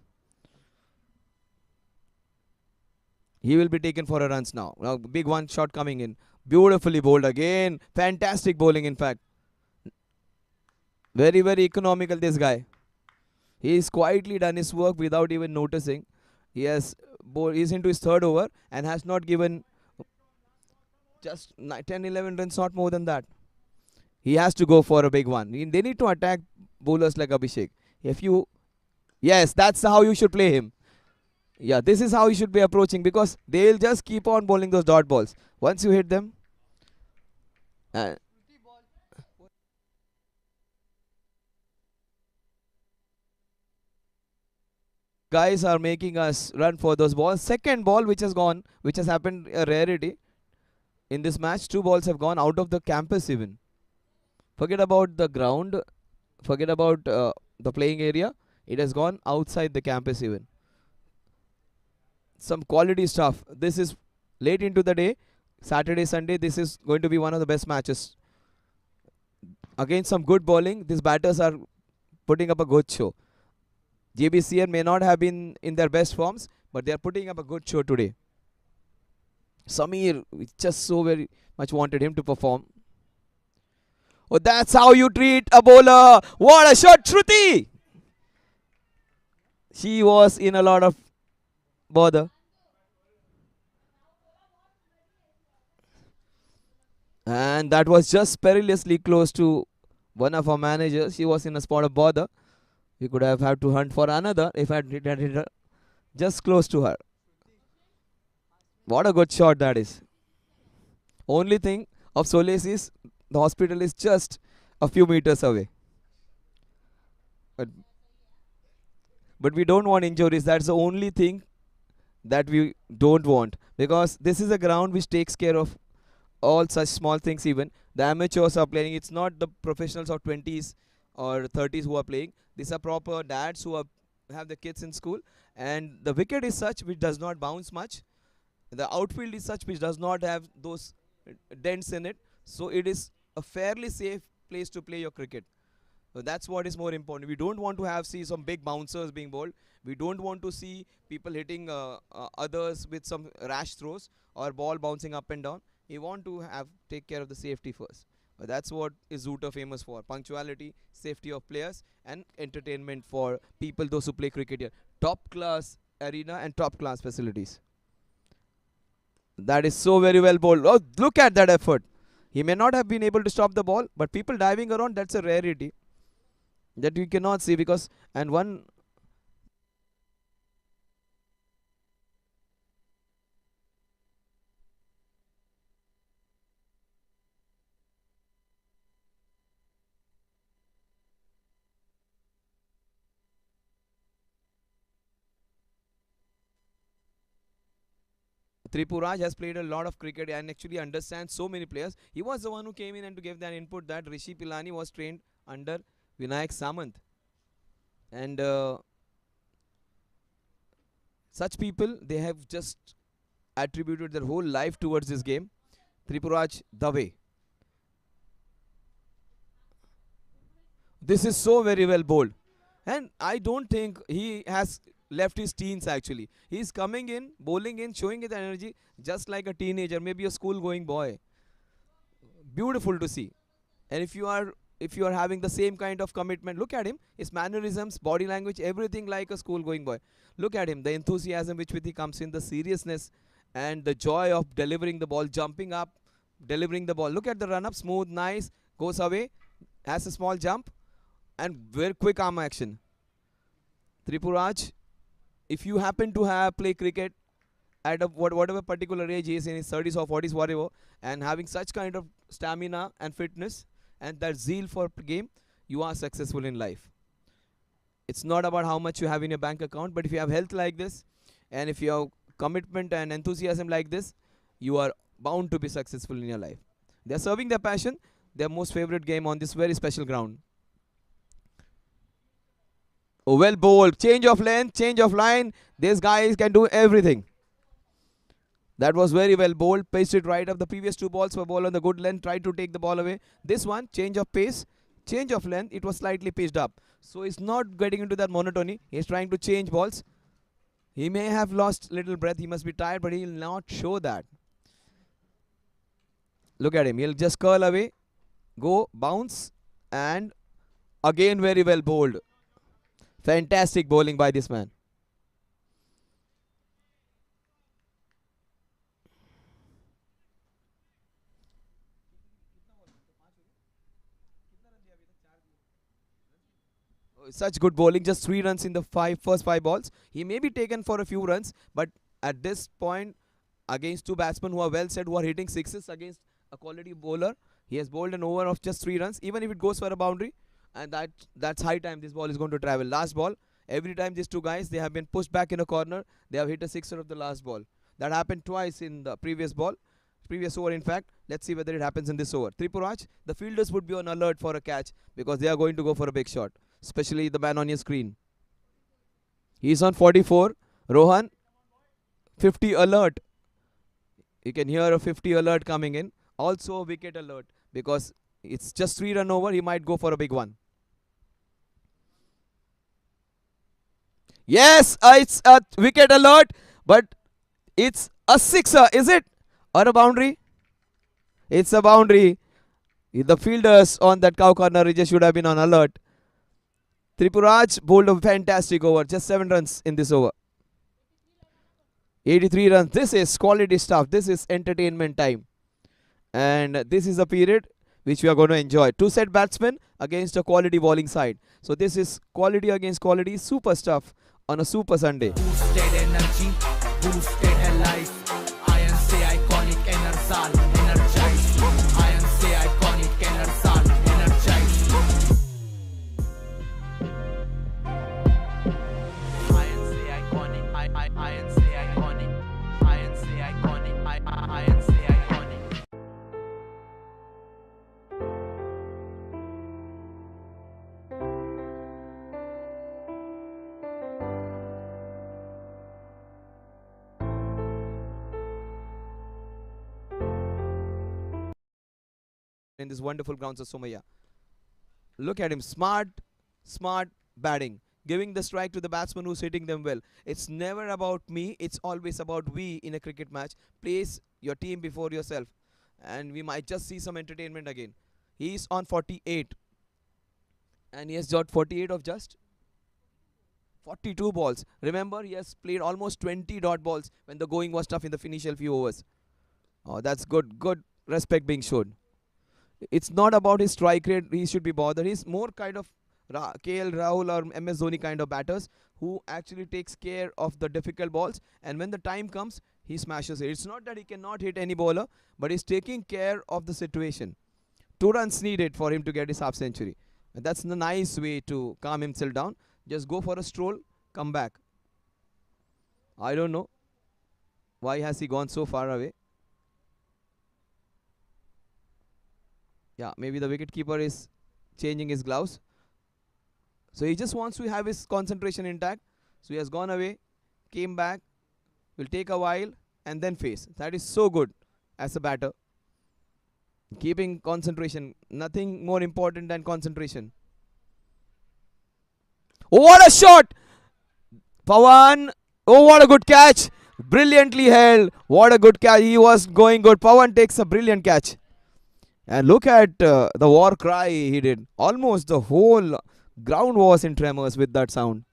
He will be taken for a runs now. Now big one shot coming in. Beautifully bowled again. Fantastic bowling in fact. Very, very economical this guy. He's quietly done his work without even noticing. He's into his third over and has not given just 10, 11 runs, not more than that. He has to go for a big one. They need to attack bowlers like Abhishek. Yes, that's how you should play him. Yeah, this is how you should be approaching because they'll just keep on bowling those dot balls. Once you hit them, guys are making us run for those balls. Second ball which has happened a rarity. in this match, 2 balls have gone out of the campus even. Forget about the ground, forget about the playing area. It has gone outside the campus even. Some quality stuff. This is late into the day, Saturday, Sunday. This is going to be one of the best matches. Against some good bowling, these batters are putting up a good show. Jbcn may not have been in their best forms, but they are putting up a good show today. Samir, we just so very much wanted him to perform. Oh, that's how you treat a bowler. What a shot, Shruti! She was in a lot of bother. And that was just perilously close to one of our managers. She was in a spot of bother. We could have had to hunt for another if I had hit her just close to her. What a good shot that is. Only thing of solace is the hospital is just a few meters away. But we don't want injuries. That's the only thing that we don't want. Because this is a ground which takes care of all such small things even. The amateurs are playing. It's not the professionals of 20s or 30s who are playing. These are proper dads who have the kids in school. And the wicket is such which does not bounce much. The outfield is such which does not have those dents in it. So it is a fairly safe place to play your cricket. So that's what is more important. We don't want to see some big bouncers being bowled. We don't want to see people hitting others with some rash throws or ball bouncing up and down. We want to take care of the safety first. That's what is Zooter famous for. Punctuality, safety of players, and entertainment for people, those who play cricket here. Top class arena and top class facilities. That is so very well bowled. Oh, look at that effort. He may not have been able to stop the ball, but people diving around, that's a rarity that you cannot see. Because and one Tripuraj has played a lot of cricket and actually understands so many players. He was the one who came in and to give that input that Rishi Pilani was trained under Vinayak Samant. And such people, they have just attributed their whole life towards this game. Tripuraj Dave. This is so very well bowled. And I don't think he has left his teens actually. He's coming in, bowling in, showing his energy just like a teenager, maybe a school going boy. Beautiful to see. And if you are having the same kind of commitment, look at him, his mannerisms, body language, everything like a school going boy. Look at him, the enthusiasm which with he comes in, the seriousness and the joy of delivering the ball, jumping up, delivering the ball. Look at the run up, smooth, nice, goes away, has a small jump and very quick arm action. Tripuraj, if you happen to play cricket at whatever particular age he is, in his 30s or 40s, whatever, and having such kind of stamina and fitness and that zeal for game, you are successful in life. It's not about how much you have in your bank account, but if you have health like this, and if you have commitment and enthusiasm like this, you are bound to be successful in your life. They are serving their passion, their most favorite game on this very special ground. Oh, well bowled. Change of length, change of line. These guys can do everything. That was very well bowled. Paced it right up. The previous 2 balls were bowled on the good length. Tried to take the ball away. This one, change of pace, change of length. It was slightly pitched up. So he's not getting into that monotony. He's trying to change balls. He may have lost little breath. He must be tired, but he will not show that. Look at him. He'll just curl away, go, bounce, and again very well bowled. Fantastic bowling by this man. Such good bowling, just 3 runs in the first 5 balls. He may be taken for a few runs, but at this point, against 2 batsmen who are well set, who are hitting sixes against a quality bowler, he has bowled an over of just 3 runs. Even if it goes for a boundary, and that's high time this ball is going to travel. Last ball, every time these 2 guys, they have been pushed back in a corner, they have hit a sixer of the last ball. That happened twice in the previous ball. previous over in fact. Let's see whether it happens in this over. Tripuraj, the fielders would be on alert for a catch because they are going to go for a big shot, especially the man on your screen. He's on 44. Rohan, 50 alert. You can hear a 50 alert coming in. Also a wicket alert because it's just 3 run over. He might go for a big one. Yes, it's a wicket alert, but it's a sixer, is it? Or a boundary? It's a boundary. The fielders on that cow corner just should have been on alert. Tripuraj bowled a fantastic over. Just 7 runs in this over. 83 runs. This is quality stuff. This is entertainment time. And this is a period which we are going to enjoy. 2 set batsmen against a quality bowling side. So this is quality against quality. Super stuff on a super Sunday. Boosted energy, boosted life. INC iconic enersal, energize. INC iconic enersal, energize. INC iconic, INC iconic, INC iconic, INC iconic. In this wonderful grounds of Somaya. Look at him. Smart batting. Giving the strike to the batsman who's hitting them well. It's never about me. It's always about we in a cricket match. Place your team before yourself. And we might just see some entertainment again. He's on 48. And he has got 48 of just 42 balls. Remember, he has played almost 20 dot balls when the going was tough in the initial few overs. Oh, that's good. Good respect being shown. It's not about his strike rate. He should be bothered. He's more kind of KL Rahul or MS Dhoni kind of batters who actually takes care of the difficult balls. And when the time comes, he smashes it. It's not that he cannot hit any bowler, but he's taking care of the situation. 2 runs needed for him to get his half century. And that's a nice way to calm himself down. Just go for a stroll, come back. I don't know why has he gone so far away. Yeah, maybe the wicketkeeper is changing his gloves. So he just wants to have his concentration intact. So he has gone away, came back, will take a while and then face. That is so good as a batter. Keeping concentration. Nothing more important than concentration. Oh, what a shot! Pawan. Oh, what a good catch. Brilliantly held. What a good catch. He was going good. Pawan takes a brilliant catch. And look at the war cry he did. Almost the whole ground was in tremors with that sound.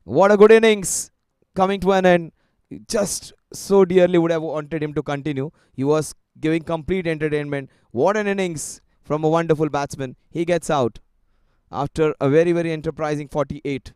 What a good innings coming to an end. Just so dearly would have wanted him to continue. He was giving complete entertainment. What an innings from a wonderful batsman. He gets out after a very, very enterprising 48.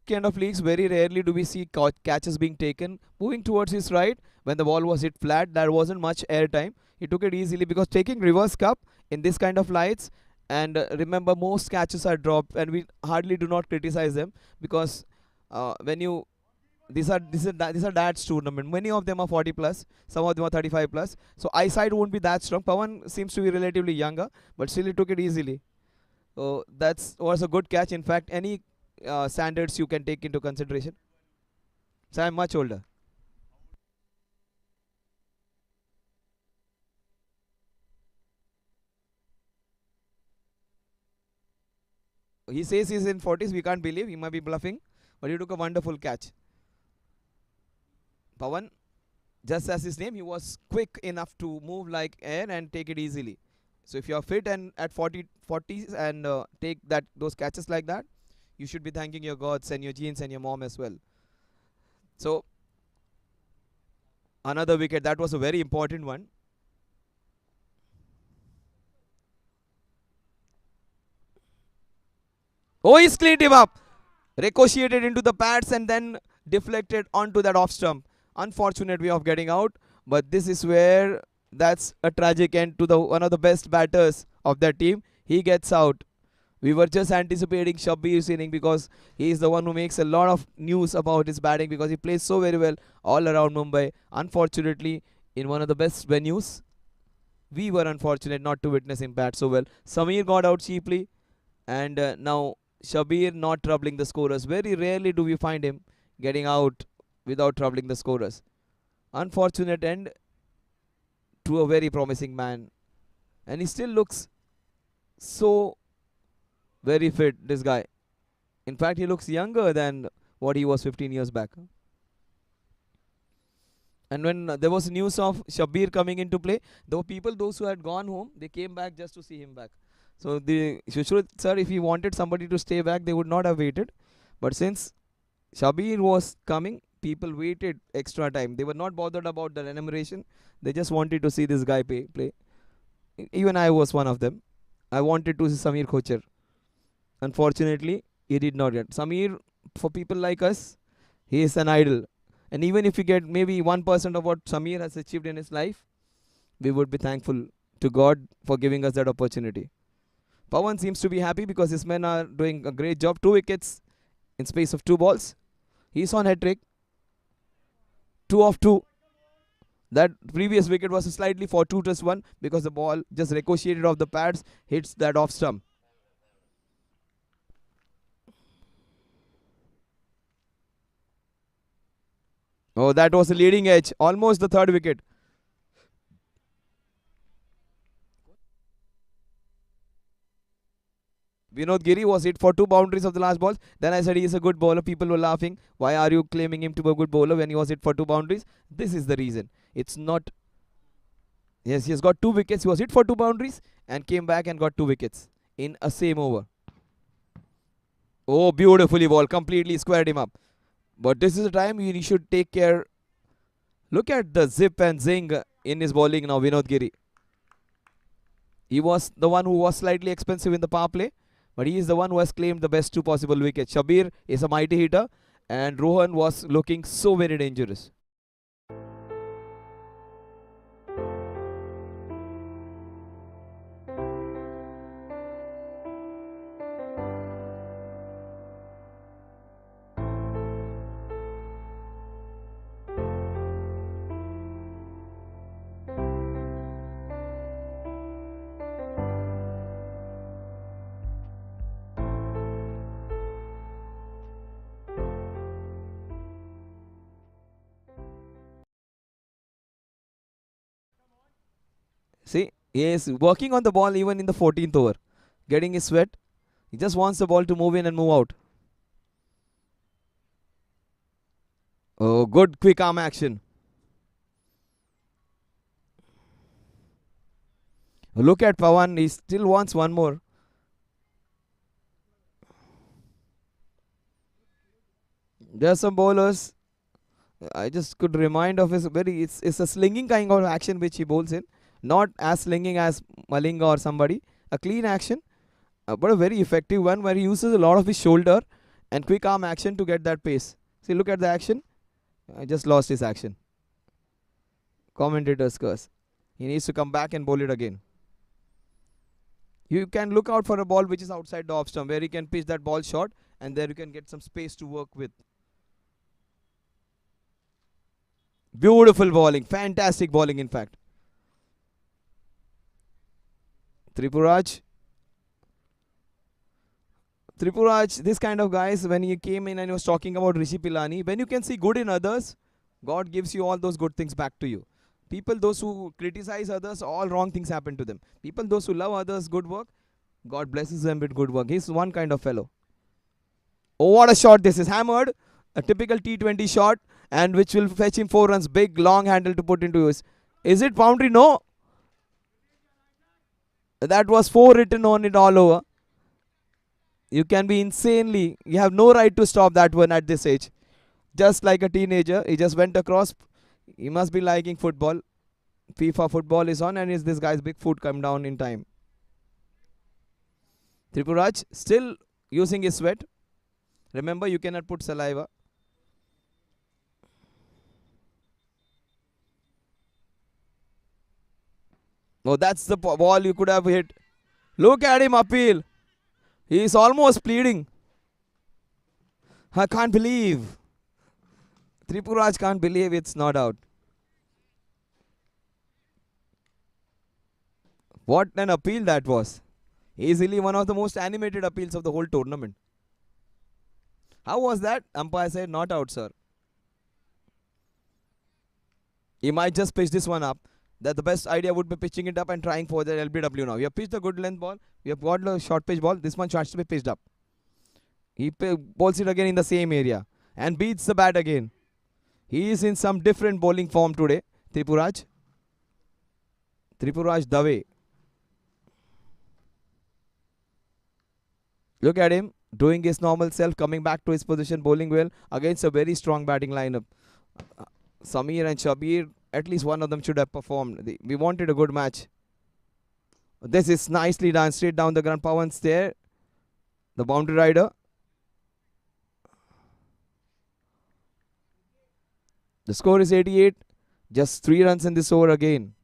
Kind of leagues, very rarely do we see catches being taken. Moving towards his right, when the ball was hit flat, there wasn't much air time. He took it easily because taking reverse cup in this kind of lights, and remember most catches are dropped, and we hardly do not criticize them because when you these are dad's tournament. Many of them are 40 plus, some of them are 35 plus. So eyesight won't be that strong. Pawan seems to be relatively younger, but still he took it easily. So that was a good catch. In fact, any standards you can take into consideration. So I'm much older. He says he's in 40s. We can't believe. He might be bluffing. But he took a wonderful catch. Pawan, just as his name, he was quick enough to move like air and take it easily. So if you're fit and at 40s and take those catches like that, you should be thanking your gods and your genes and your mom as well. So Another wicket. That was a very important one. Oh, he's cleaned him up. Ricocheted into the pads and then deflected onto that off stump. Unfortunate way of getting out. But this is where that's a tragic end to the one of the best batters of that team. He gets out. We were just anticipating Shabbir's inning because he is the one who makes a lot of news about his batting because he plays so very well all around Mumbai. Unfortunately, in one of the best venues, we were unfortunate not to witness him bat so well. Samir got out cheaply, and now Shabbir not troubling the scorers. Very rarely do we find him getting out without troubling the scorers. Unfortunate end to a very promising man. And he still looks so very fit, this guy. In fact, he looks younger than what he was 15 years back. And when there was news of Shabbir coming into play, there were people, those who had gone home, they came back just to see him back. So the Shushruth sir, if he wanted somebody to stay back, they would not have waited. But since Shabbir was coming, people waited extra time. They were not bothered about the remuneration. They just wanted to see this guy play. Even I was one of them. I wanted to see Samir Kocher. Unfortunately, he did not get. Samir, for people like us, he is an idol. And even if we get maybe 1% of what Samir has achieved in his life, we would be thankful to God for giving us that opportunity. Pawan seems to be happy because his men are doing a great job. 2 wickets in space of 2 balls. He's on hat-trick. 2 of 2. That previous wicket was slightly fortuitous one because the ball just ricocheted off the pads, hits that off stump. Oh, that was a leading edge. Almost the 3rd wicket. Vinod Giri was hit for 2 boundaries of the last balls. Then I said he is a good bowler. People were laughing. Why are you claiming him to be a good bowler when he was hit for 2 boundaries? This is the reason. It's not. Yes, he has got 2 wickets. He was hit for 2 boundaries and came back and got 2 wickets in a same over. Oh, beautifully bowled. Completely squared him up. But this is the time he should take care. Look at the zip and zing in his bowling now, Vinod Giri. He was the one who was slightly expensive in the power play, but he is the one who has claimed the best 2 possible wickets. Shabbir is a mighty hitter, and Rohan was looking so very dangerous. See, he is working on the ball even in the 14th over. Getting his sweat. He just wants the ball to move in and move out. Oh, good quick arm action. Look at Pawan. He still wants one more. There are some bowlers. I just could remind of his it's a slinging kind of action which he bowls in. Not as slinging as Malinga or somebody. A clean action, but a very effective one where he uses a lot of his shoulder and quick arm action to get that pace. See, look at the action. I just lost his action. Commentator's curse. He needs to come back and bowl it again. You can look out for a ball which is outside the off stump where you can pitch that ball short and there you can get some space to work with. Beautiful bowling. Fantastic bowling in fact. Tripuraj, this kind of guys, when he came in and he was talking about Rishi Pilani, when you can see good in others, God gives you all those good things back to you. People, those who criticize others, all wrong things happen to them. People, those who love others' good work, God blesses them with good work. He's one kind of fellow. Oh, what a shot this is. Hammered. A typical T20 shot, and which will fetch him 4 runs. Big, long handle to put into use. Is it boundary? No. That was 4 written on it all over. You can be insanely. You have no right to stop that one at this age. Just like a teenager. He just went across. He must be liking football. FIFA football is on, and is this guy's big foot come down in time. Tripuraj still using his sweat. Remember, you cannot put saliva. Oh, that's the ball you could have hit. Look at him appeal. He is almost pleading. I can't believe. Tripuraj can't believe it's not out. What an appeal that was. Easily one of the most animated appeals of the whole tournament. How was that? Umpire said not out, sir. He might just pitch this one up. That the best idea would be pitching it up and trying for the LBW now. We have pitched a good length ball. We have got the short pitch ball. This one has to be pitched up. He bowls it again in the same area and beats the bat again. He is in some different bowling form today. Tripuraj Dave. Look at him doing his normal self, coming back to his position, bowling well against a very strong batting lineup. Samir and Shabir, at least one of them should have performed. We wanted a good match. This is nicely done, straight down the ground. Pawan's there, the boundary rider. The score is 88. Just 3 runs in this over again.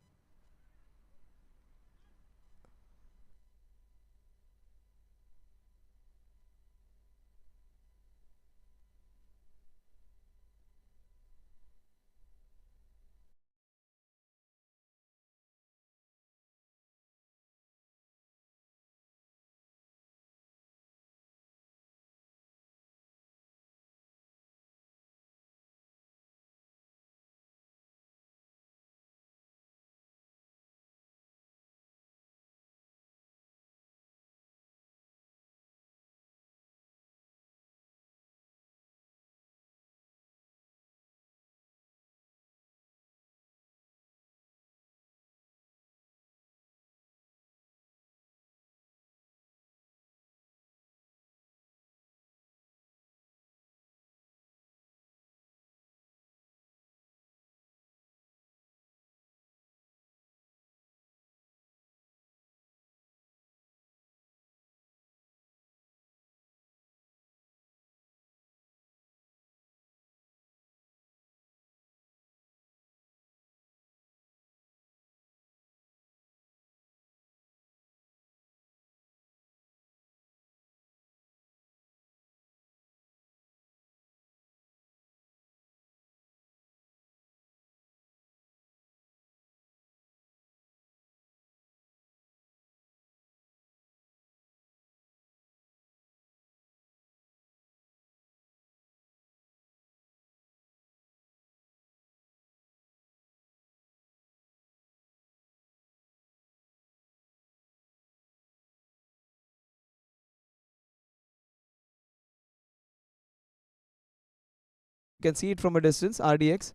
You can see it from a distance, RDX.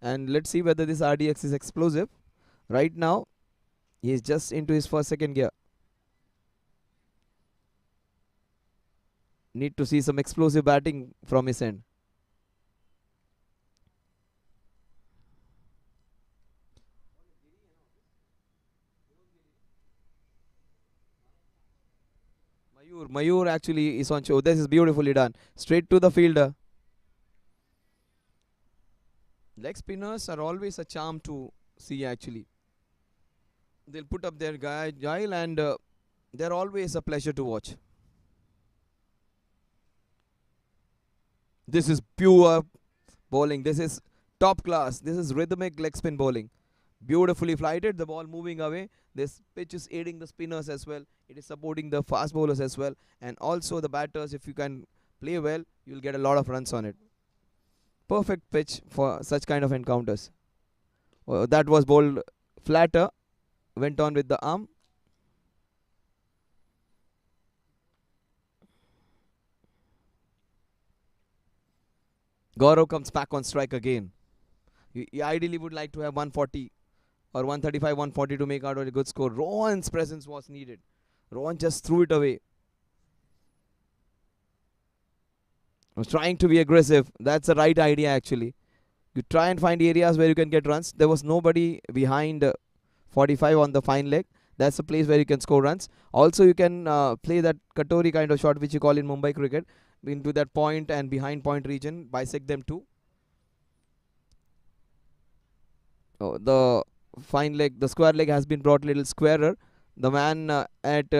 And let's see whether this RDX is explosive. Right now, he is just into his first second gear. Need to see some explosive batting from his end. Mayur actually is on show. This is beautifully done. Straight to the fielder. Leg spinners are always a charm to see actually. They'll put up their guile and they're always a pleasure to watch. This is pure bowling. This is top class. This is rhythmic leg spin bowling. Beautifully flighted. The ball moving away. This pitch is aiding the spinners as well. It is supporting the fast bowlers as well. And also the batters, if you can play well, you'll get a lot of runs on it. Perfect pitch for such kind of encounters. That was bowled flatter. Went on with the arm. Gaurav comes back on strike again. He ideally would like to have 140 or 135, 140 to make out a good score. Rohan's presence was needed. Rohan just threw it away. Was trying to be aggressive. That's the right idea actually. You try and find areas where you can get runs. There was nobody behind 45 on the fine leg. That's a place where you can score runs. Also, you can play that Katori kind of shot, which you call in Mumbai cricket, into that point and behind point region, bisect them too. Oh, the fine leg, the square leg has been brought a little squarer. The man at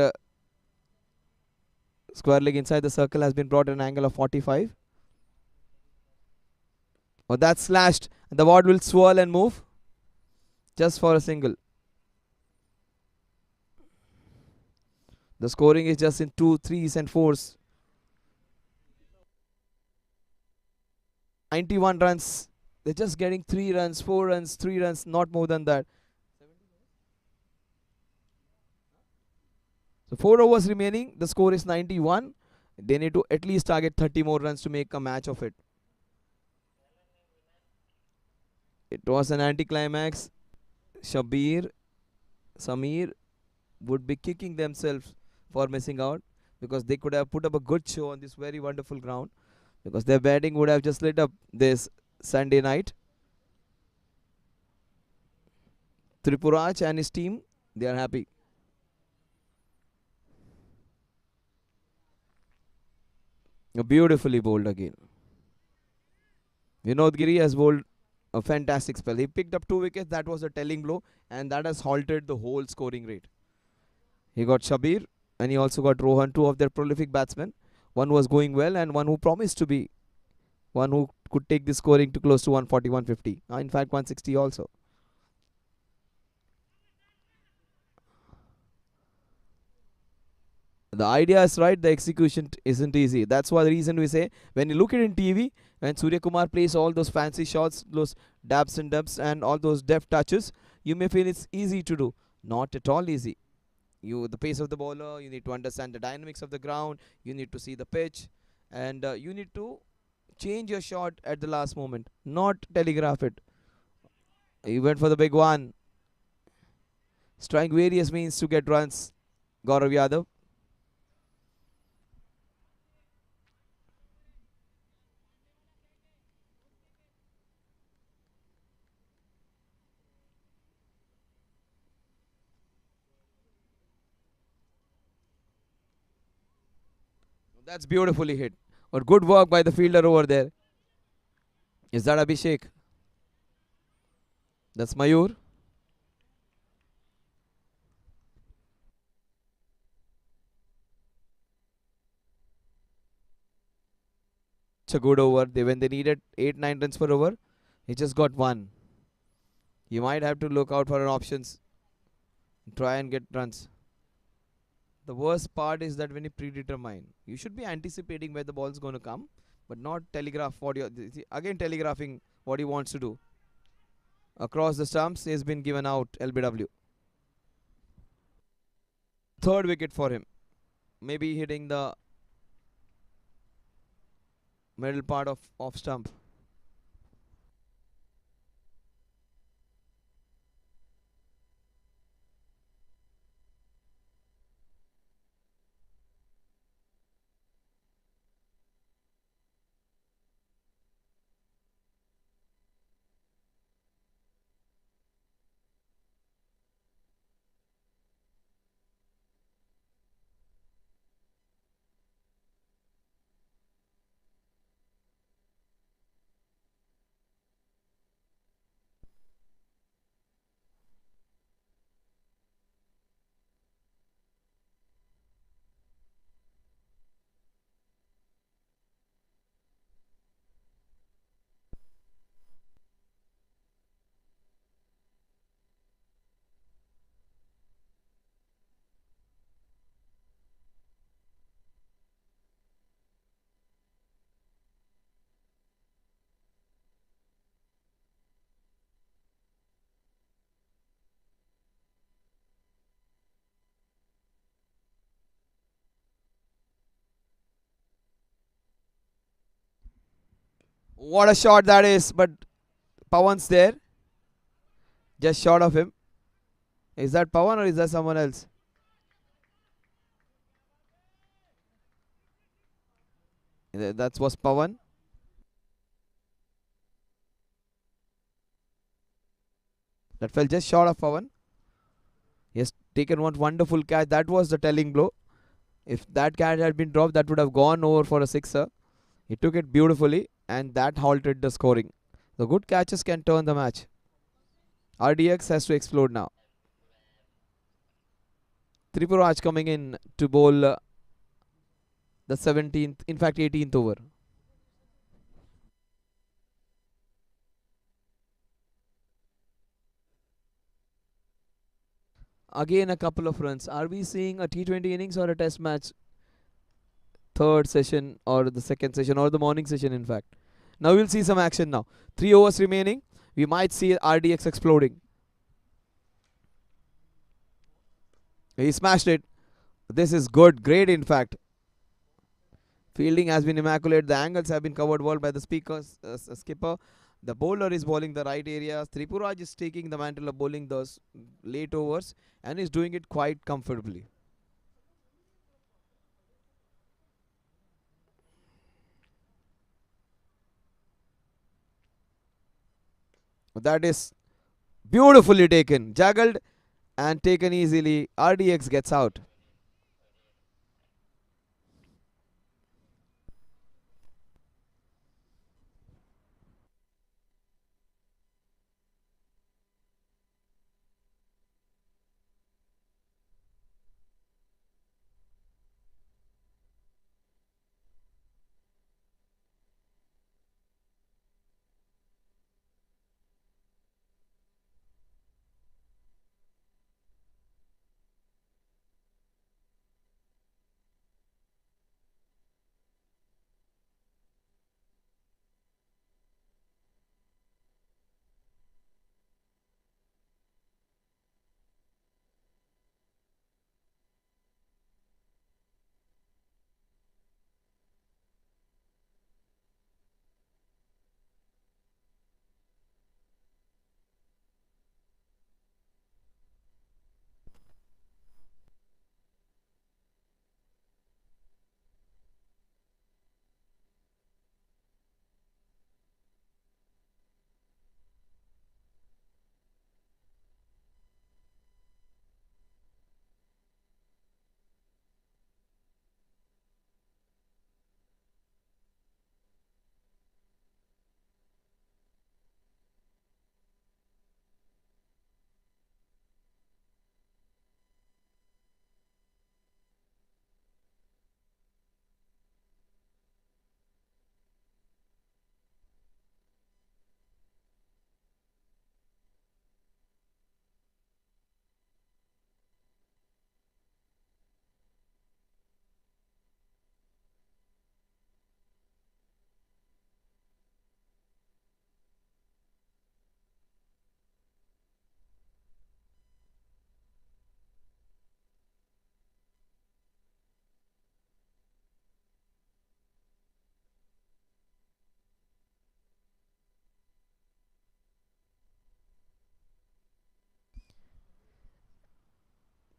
square leg inside the circle has been brought at an angle of 45. Oh, that's slashed. The board will swirl and move just for a single. The scoring is just in 2, 3s and 4s. 91 runs. They're just getting 3 runs, 4 runs, 3 runs, not more than that. So 4 overs remaining. The score is 91. They need to at least target 30 more runs to make a match of it. It was an anticlimax. Samir would be kicking themselves for missing out, because they could have put up a good show on this very wonderful ground, because their batting would have just lit up this Sunday night. Tripuraj and his team, they are happy. Beautifully bowled again. Vinod Giri has bowled a fantastic spell. He picked up 2 wickets. That was a telling blow, and that has halted the whole scoring rate. He got Shabir and he also got Rohan, 2 of their prolific batsmen. One was going well and one who promised to be one who could take the scoring to close to 140, 150. In fact, 160 also. The idea is right, the execution isn't easy. That's why the reason we say, when you look at it in TV, when Surya Kumar plays all those fancy shots, those dabs and dubs and all those deft touches, you may feel it's easy to do. Not at all easy. The pace of the bowler, you need to understand the dynamics of the ground, you need to see the pitch, and you need to change your shot at the last moment, not telegraph it. He went for the big one. Trying various means to get runs. Gaurav Yadav. That's beautifully hit. Or good work by the fielder over there. Is that Abhishek? That's Mayur. It's a good over. When they needed 8, 9 runs per over, he just got 1. You might have to look out for an options. Try and get runs. The worst part is that when you predetermine, you should be anticipating where the ball is going to come, but not telegraph what you again telegraphing what he wants to do. Across the stumps, he has been given out. LBW. Third wicket for him. Maybe hitting the middle part of off stump. What a shot that is, but Pawan's there, just short of him. Is that Pawan or is that someone else? That was Pawan. That fell just short of Pawan. He has taken one wonderful catch. That was the telling blow. If that catch had been dropped, that would have gone over for a sixer. He took it beautifully, and that halted the scoring. The good catches can turn the match. RDX has to explode now. Tripuraj coming in to bowl the 17th, in fact 18th over. Again a couple of runs. Are we seeing a T20 innings or a test match? Third session or the second session or the morning session in fact. Now we'll see some action now. 3 overs remaining. We might see RDX exploding. He smashed it. This is good. Great in fact. Fielding has been immaculate. The angles have been covered well by the skipper. The bowler is bowling the right areas. Tripuraj is taking the mantle of bowling those late overs and is doing it quite comfortably. That is beautifully taken. Juggled and taken easily. RDX gets out.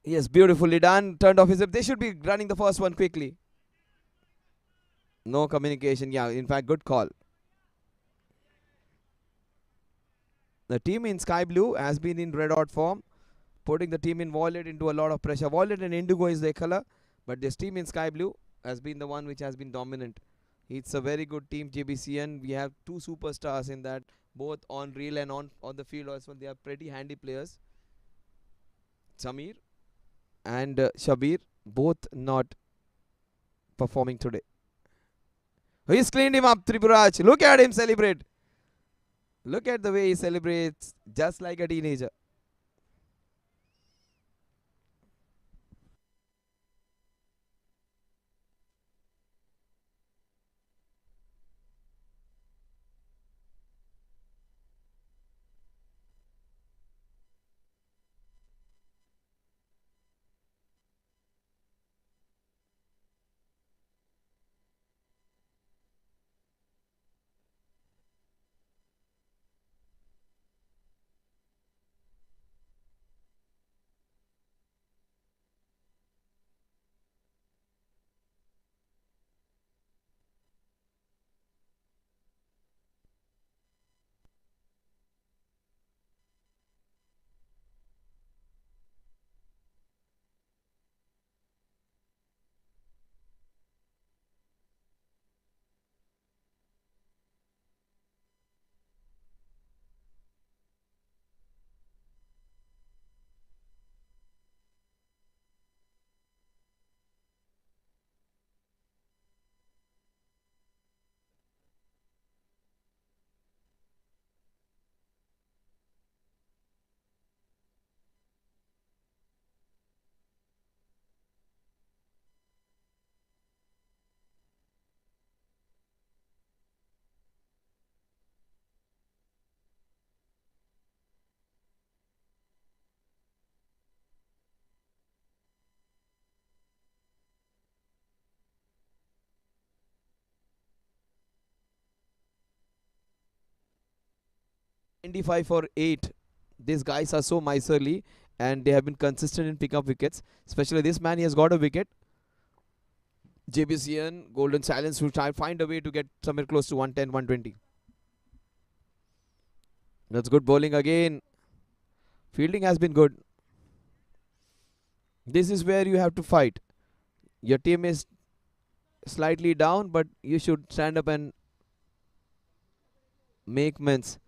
Yes, beautifully done. Turned off his hip. They should be running the first one quickly. No communication. Yeah, in fact, good call. The team in sky blue has been in red hot form, putting the team in violet into a lot of pressure. Violet and indigo is their color, but this team in sky blue has been the one which has been dominant. It's a very good team, Jbcn. We have two superstars in that, both on reel and on the field as well. They are pretty handy players. Samir and Shabir, both not performing today. He's cleaned him up, Tripuraj. Look at him celebrate. Look at the way he celebrates, just like a teenager. 95 for 8. These guys are so miserly and they have been consistent in picking up wickets. Especially this man, he has got a wicket. Jbcn, Golden Stallions will try find a way to get somewhere close to 110, 120. That's good bowling again. Fielding has been good. This is where you have to fight. Your team is slightly down, but you should stand up and make amends.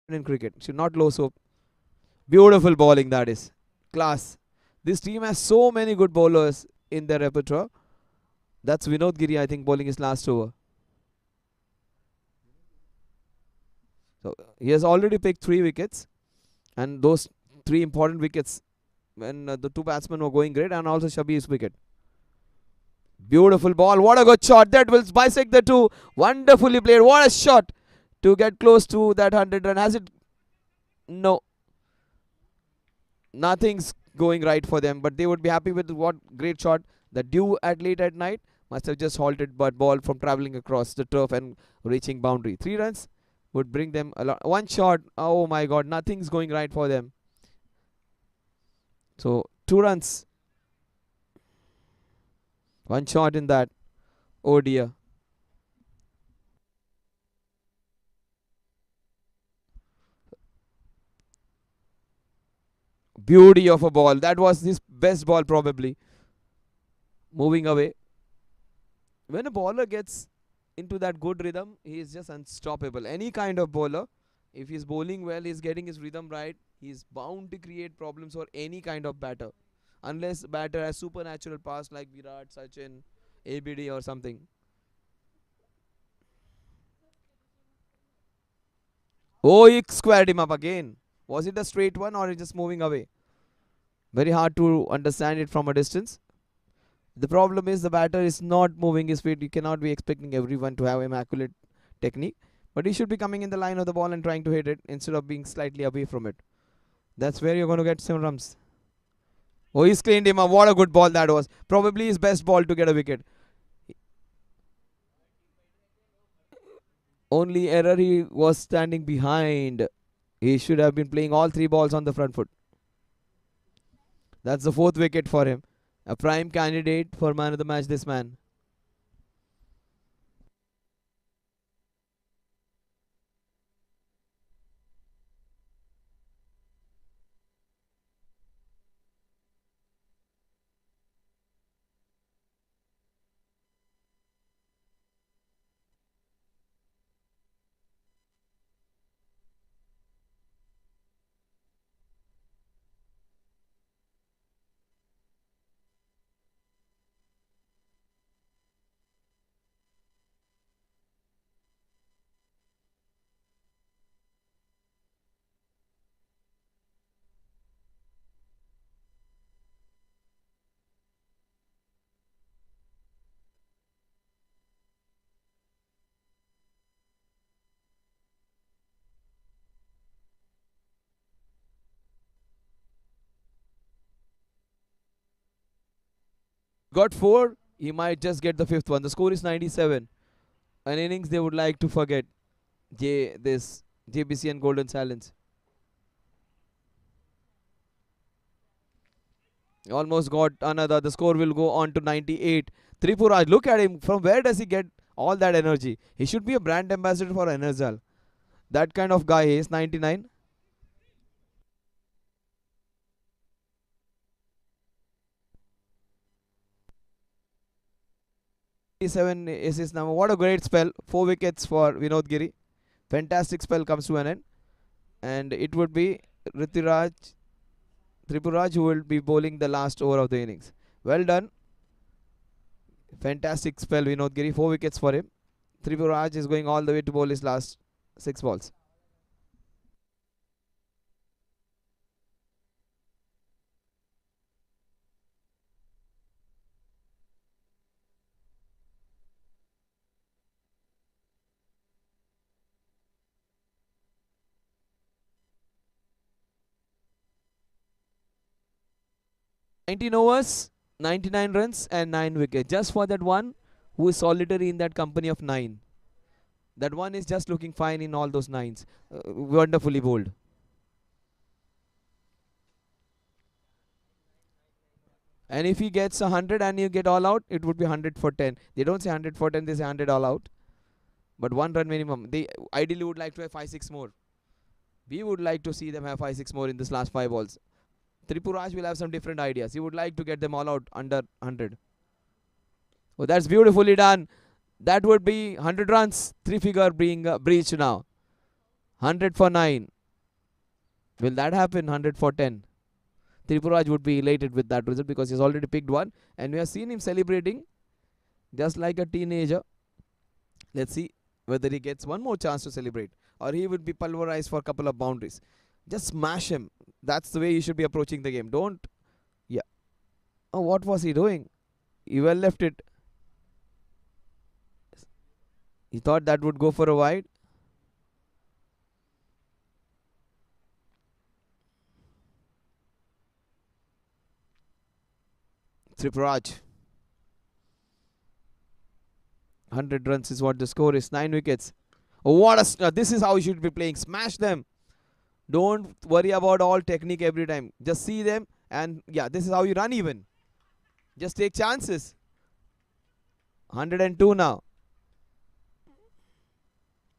In cricket, should not lose hope. Beautiful bowling, that is class. This team has so many good bowlers in their repertoire. That's Vinod Giri, I think, bowling his last over. So he has already picked 3 wickets, and those 3 important wickets when the 2 batsmen were going great, and also Shabir's wicket. Beautiful ball. What a good shot. That will bisect the 2. Wonderfully played. What a shot to get close to that 100 run. Has it? No. Nothing's going right for them, but they would be happy with what great shot. The dew at late at night must have just halted but ball from travelling across the turf and reaching boundary. 3 runs would bring them a lot. 1 shot. Oh my god, nothing's going right for them. So 2 runs. 1 shot in that. Oh dear. Beauty of a ball. That was his best ball probably. Moving away. When a bowler gets into that good rhythm, he is just unstoppable. Any kind of bowler, if he's bowling well, he's getting his rhythm right, he's bound to create problems for any kind of batter. Unless batter has supernatural powers like Virat, Sachin, ABD or something. Oh, he squared him up again. Was it a straight one or is just moving away? Very hard to understand it from a distance. The problem is the batter is not moving his feet. You cannot be expecting everyone to have immaculate technique. But he should be coming in the line of the ball and trying to hit it instead of being slightly away from it. That's where you're going to get some runs. Oh, he's cleaned him up. What a good ball that was. Probably his best ball to get a wicket. Only error, he was standing behind. He should have been playing all 3 balls on the front foot. That's the 4th wicket for him. A prime candidate for man of the match, this man. Got 4. He might just get the 5th one. The score is 97. An innings they would like to forget. This Jbcn Golden Stallions. Almost got another. The score will go on to 98. Tripuraj, look at him. From where does he get all that energy? He should be a brand ambassador for Enerzal. That kind of guy is 99. 87 is his number. What a great spell. 4 wickets for Vinod Giri. Fantastic spell comes to an end. And it would be Tripuraj who will be bowling the last over of the innings. Well done. Fantastic spell, Vinod Giri. 4 wickets for him. Tripuraj is going all the way to bowl his last 6 balls. Nineteen overs, 99 runs, and 9 wickets. Just for that one who is solitary in that company of 9. That one is just looking fine in all those 9s. Wonderfully bowled. And if he gets 100 and you get all out, it would be 100 for 10. They don't say 100 for 10, they say 100 all out. But 1 run minimum. They ideally would like to have 5-6 more. We would like to see them have 5-6 more in this last 5 balls. Tripuraj will have some different ideas. He would like to get them all out under 100. Oh, that's beautifully done. That would be 100 runs. 3 figure being breached now. 100 for 9. Will that happen? 100 for 10. Tripuraj would be elated with that result because he's already picked one. And we have seen him celebrating just like a teenager. Let's see whether he gets one more chance to celebrate. Or he would be pulverized for a couple of boundaries. Just smash him. That's the way you should be approaching the game. Don't. Yeah. Oh, what was he doing? He well left it. He thought that would go for a wide. Tripuraj. 100 runs is what the score is. 9 wickets. Oh, what a. This is how you should be playing. Smash them. Don't worry about all technique every time. Just see them. And yeah, this is how you run even. Just take chances. 102 now.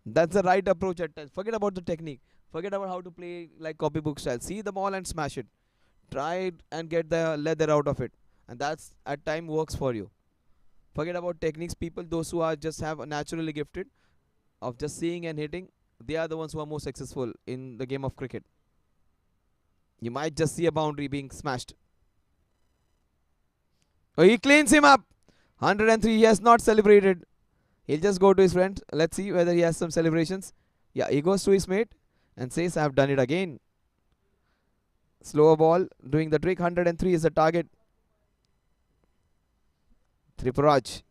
That's the right approach at times. Forget about the technique. Forget about how to play like copybook style. See the ball and smash it. Try and get the leather out of it. And that's at time works for you. Forget about techniques. People, those who are just have naturally gifted of just seeing and hitting, they are the ones who are more successful in the game of cricket. You might just see a boundary being smashed. Oh, he cleans him up. 103. He has not celebrated. He'll just go to his friend. Let's see whether he has some celebrations. Yeah, he goes to his mate and says, I have done it again. Slower ball doing the trick. 103 is the target. Tripuraj.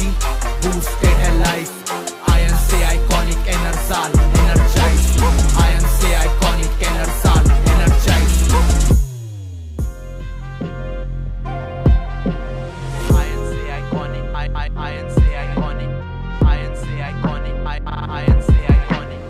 energy, boosted hai life. INC iconic enersal, energize. INC iconic enersal, energize. INC iconic, INC iconic, INC iconic, INC iconic.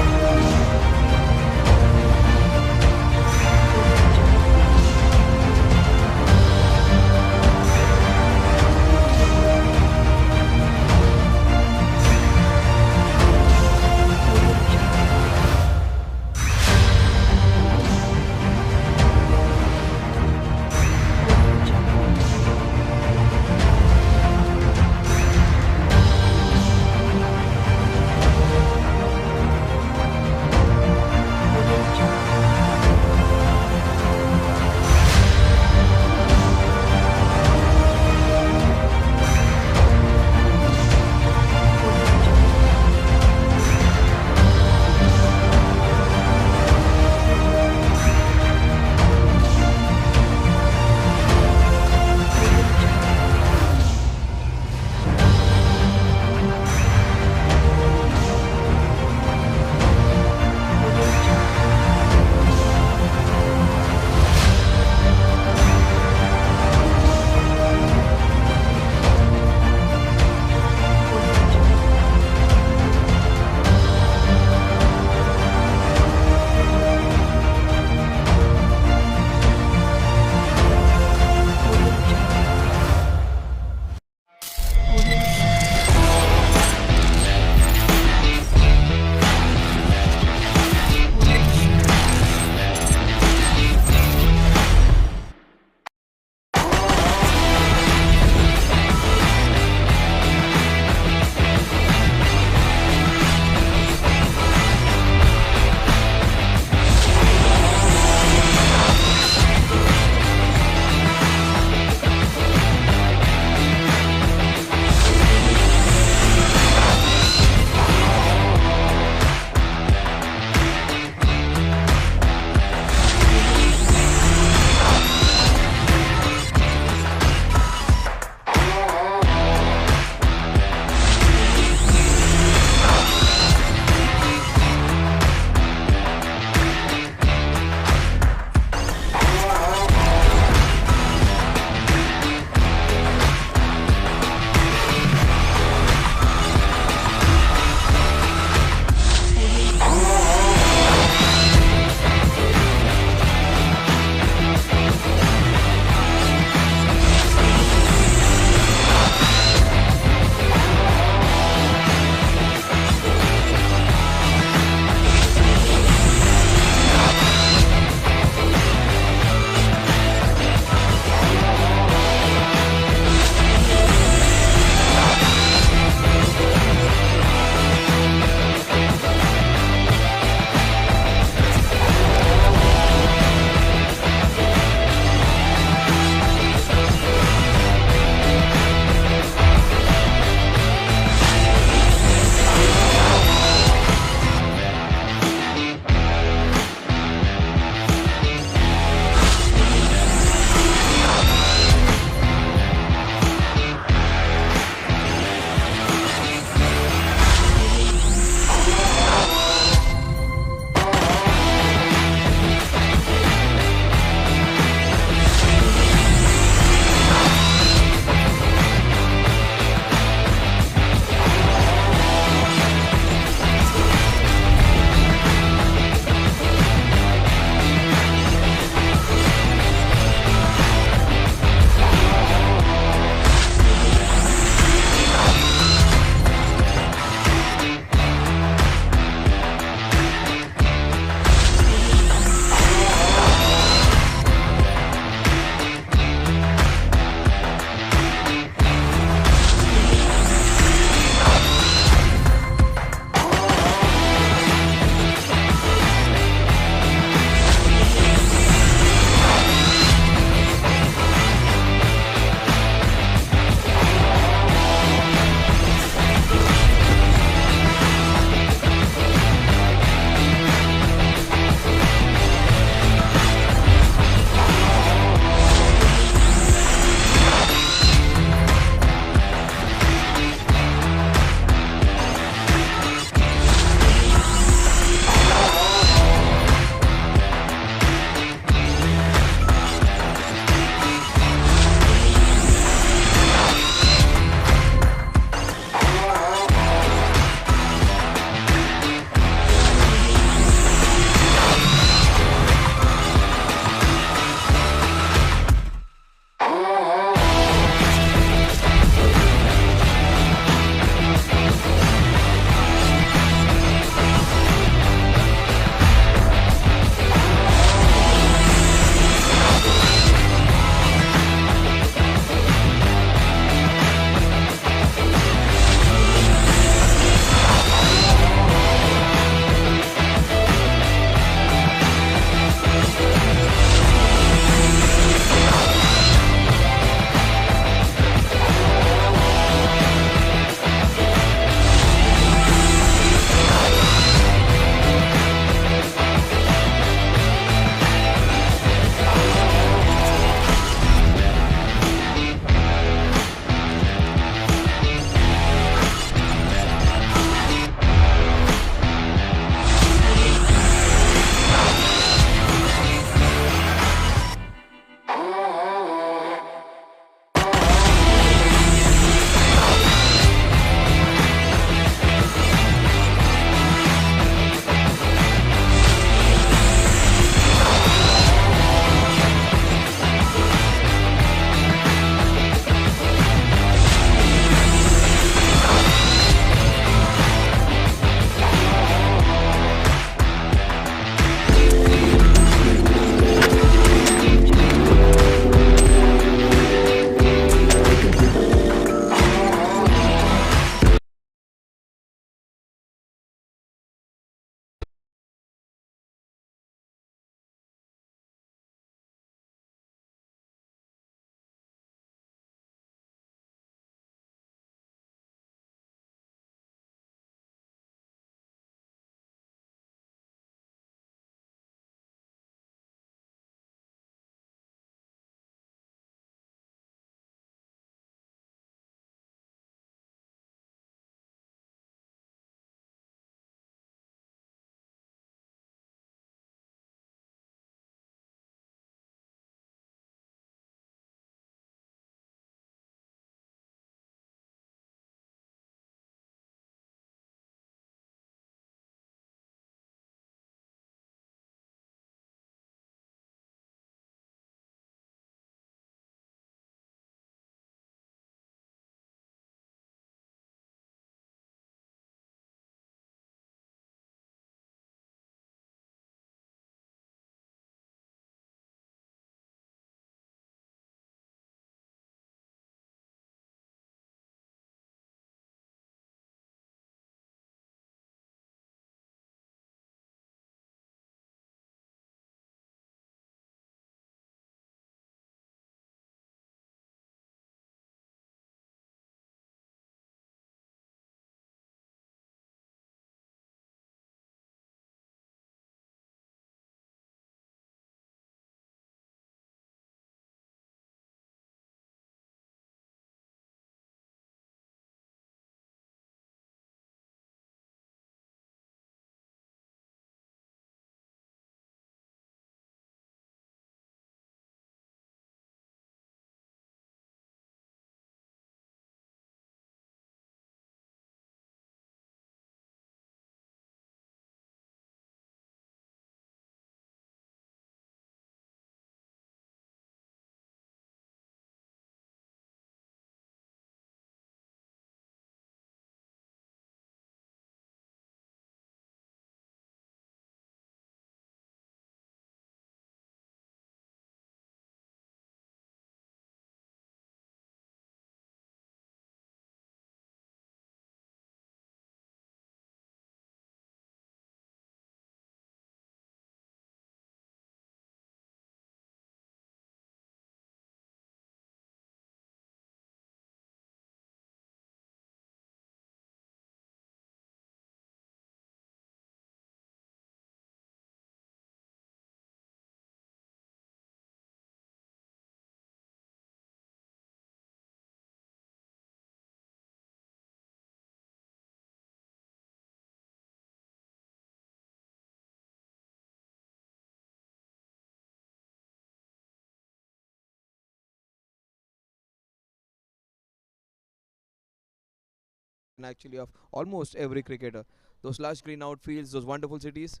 actually of almost every cricketer. Those lush green outfields, those wonderful cities,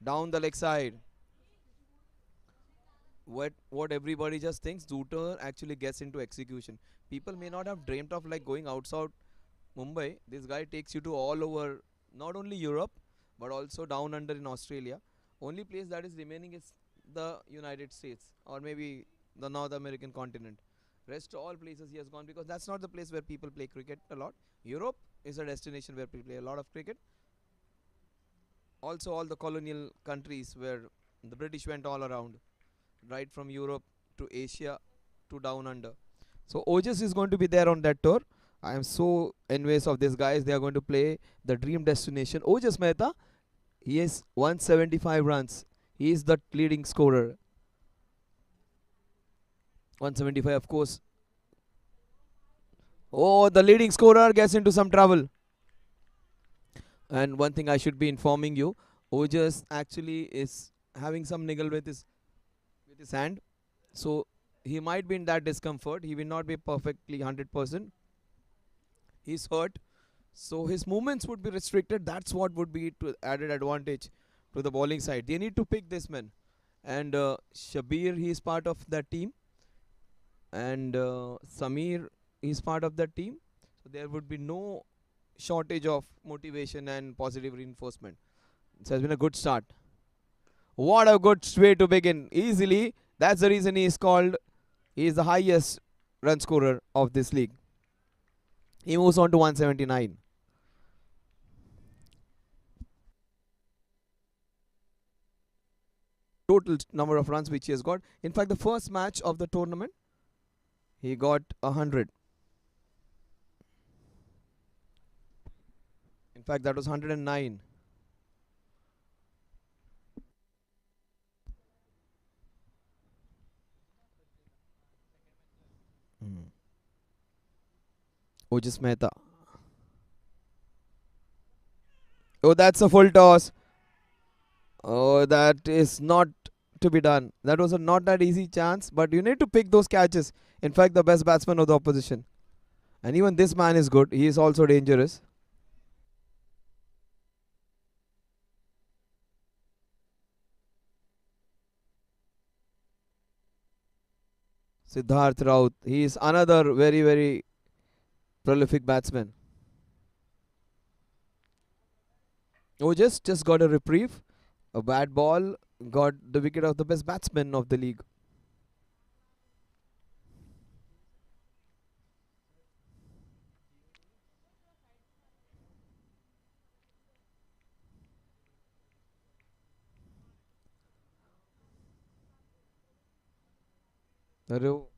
down the leg side. What everybody just thinks, Zooter actually gets into execution. People may not have dreamt of like going outside Mumbai. This guy takes you to all over, not only Europe, but also down under in Australia. Only place that is remaining is the United States or maybe the North American continent. Rest all places he has gone because that's not the place where people play cricket a lot. Europe is a destination where people play a lot of cricket. Also, all the colonial countries where the British went all around, right from Europe to Asia to down under. So Ojas is going to be there on that tour. I am so envious of these guys. They are going to play the dream destination. Ojas Mehta, he has 175 runs. He is the leading scorer. 175, of course. Oh, the leading scorer gets into some trouble. And one thing I should be informing you, Ojas actually is having some niggle with his hand. So he might be in that discomfort. He will not be perfectly 100%. He's hurt. So his movements would be restricted. That's what would be to added advantage to the bowling side. They need to pick this man. And Shabir, he is part of that team. And Samir is part of that team. So there would be no shortage of motivation and positive reinforcement. It has been a good start. What a good way to begin. Easily. That's the reason he is called. He is the highest run scorer of this league. He moves on to 179. Total number of runs which he has got. In fact, the first match of the tournament, he got 100. In fact, that was 109. Ojas Mehta. Oh, that's a full toss. Oh, that is not to be done. That was a not that easy chance, but you need to pick those catches. In fact, the best batsman of the opposition. And even this man is good. He is also dangerous. Siddharth Raut. He is another very, very prolific batsman. Oh, just got a reprieve. A bad ball got the wicket of the best batsman of the league. अरे वो-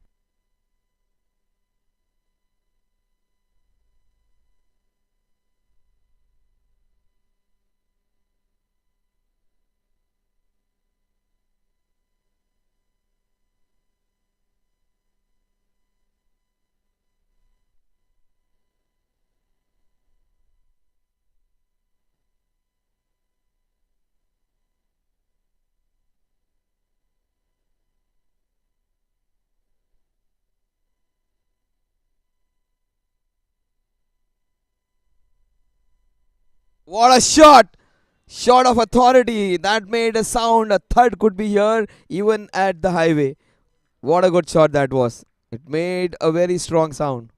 What a shot! Shot of authority. That made a sound. A third could be here, even at the highway. What a good shot that was. It made a very strong sound.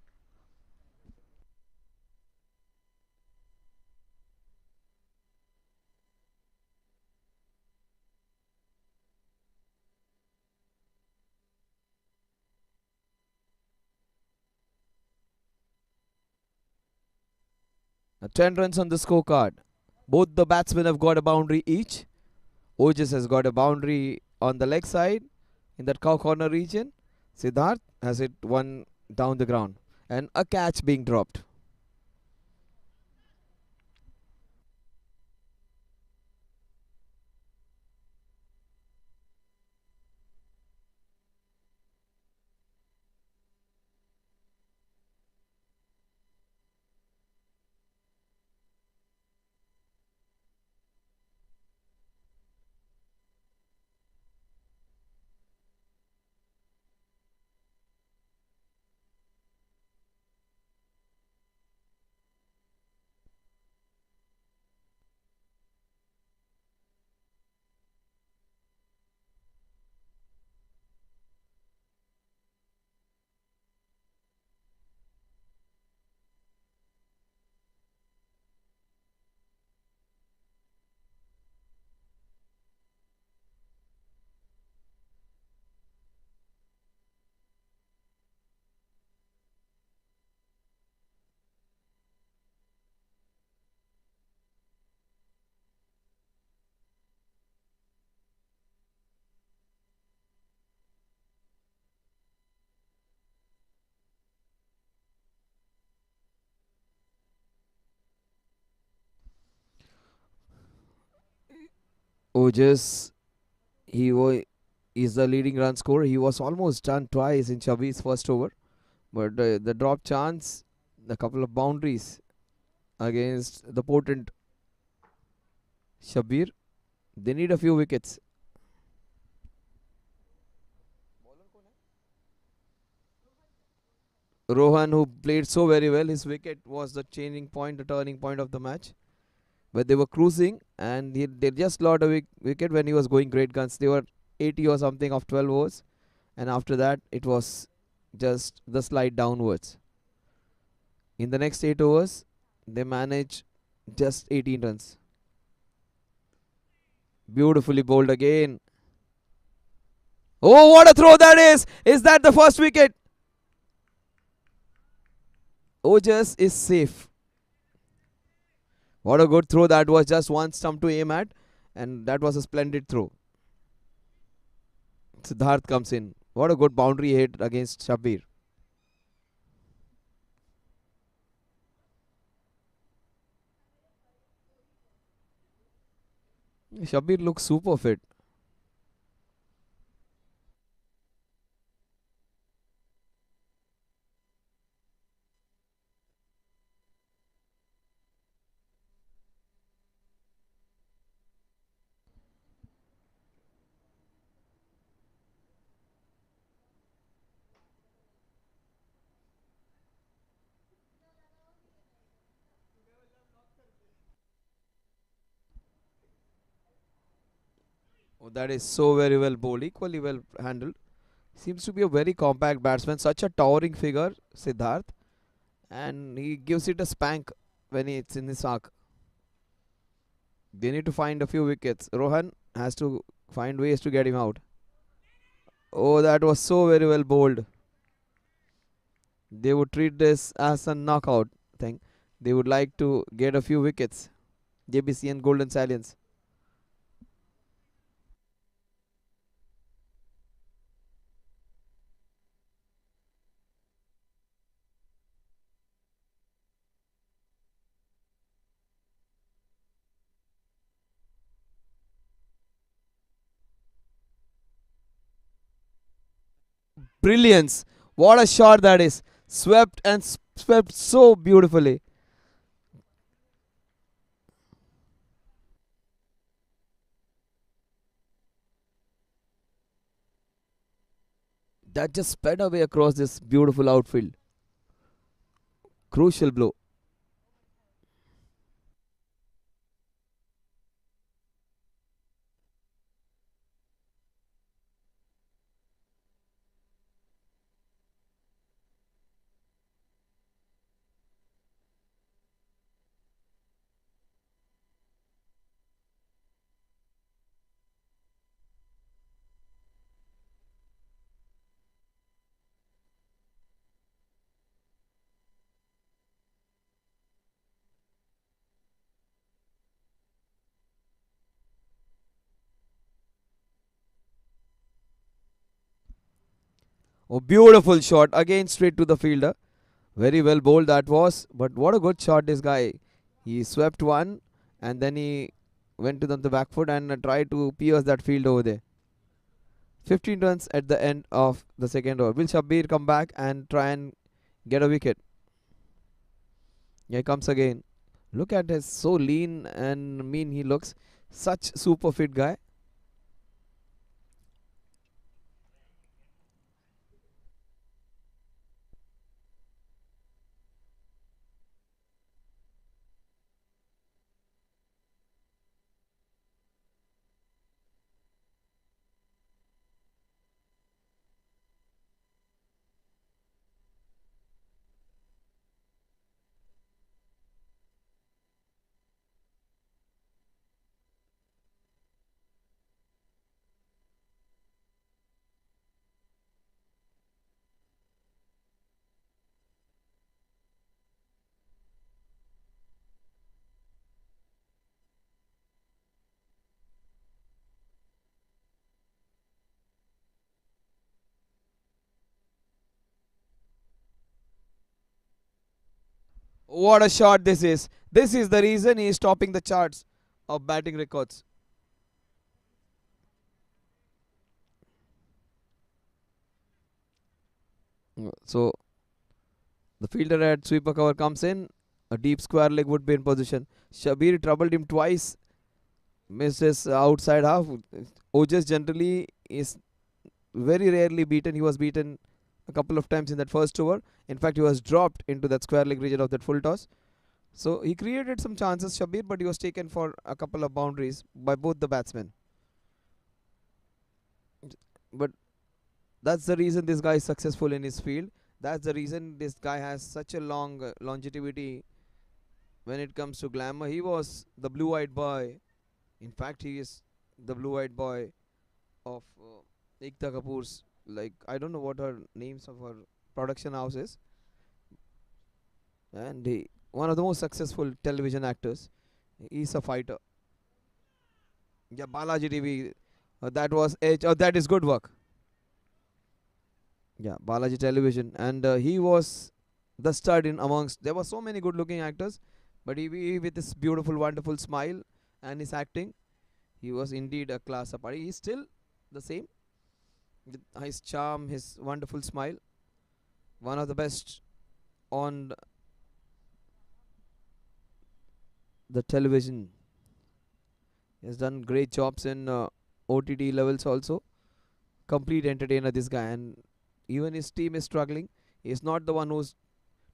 Now 10 runs on the scorecard. Both the batsmen have got a boundary each. Ojas has got a boundary on the leg side in that cow corner region. Siddharth has hit one down the ground. And a catch being dropped. Ojas, he was is the leading run scorer. He was almost done twice in Shabir's first over, but the drop chance, a couple of boundaries against the potent Shabir. They need a few wickets. Rohan, who played so very well, his wicket was the changing point, the turning point of the match. But they were cruising, and they just lost a wicket when he was going great guns. They were 80 or something of 12 overs, and after that, it was just the slide downwards. In the next 8 overs, they managed just 18 runs. Beautifully bowled again. Oh, what a throw that is! Is that the first wicket? Ojas is safe. What a good throw that was. Just one stump to aim at, and that was a splendid throw. Siddharth comes in. What a good boundary hit against Shabir. Shabir looks super fit. Oh, that is so very well bowled, equally well handled. Seems to be a very compact batsman, such a towering figure, Siddharth, and he gives it a spank when it's in his arc. They need to find a few wickets. Rohan has to find ways to get him out. Oh, that was so very well bowled. They would treat this as a knockout thing. They would like to get a few wickets. Jbcn Golden Stallions. Brilliance. What a shot that is. Swept and swept so beautifully. That just sped away across this beautiful outfield. Crucial blow. Oh, beautiful shot. Again, straight to the fielder. Very well bowled that was. But what a good shot this guy. He swept one and then he went to the back foot and tried to pierce that field over there. 15 runs at the end of the second over. Will Shabir come back and try and get a wicket? Here he comes again. Look at his so lean and mean he looks. Such super fit guy. What a shot this is. This is the reason he is topping the charts of batting records. So the fielder at sweeper cover comes in. A deep square leg would be in position. Shabir troubled him twice. Misses outside half. Ojas generally is very rarely beaten. He was beaten a couple of times in that first over. In fact, he was dropped into that square leg region of that full toss. So he created some chances, Shabir, but he was taken for a couple of boundaries by both the batsmen. But that's the reason this guy is successful in his field. That's the reason this guy has such a long longevity when it comes to glamour. He was the blue-eyed boy. In fact, he is the blue-eyed boy of Ekta Kapoor's. Like, I don't know what her names of her production house is, and one of the most successful television actors. He's a fighter. Yeah, Balaji TV. That was H. Oh, that is good work. Yeah, Balaji Television, and he was the stud in amongst. There were so many good-looking actors, but he with his beautiful, wonderful smile and his acting, he was indeed a class apart. He's still the same with his charm, his wonderful smile. One of the best on the television. He has done great jobs in OTT levels also. Complete entertainer, this guy, and even his team is struggling. He's not the one who's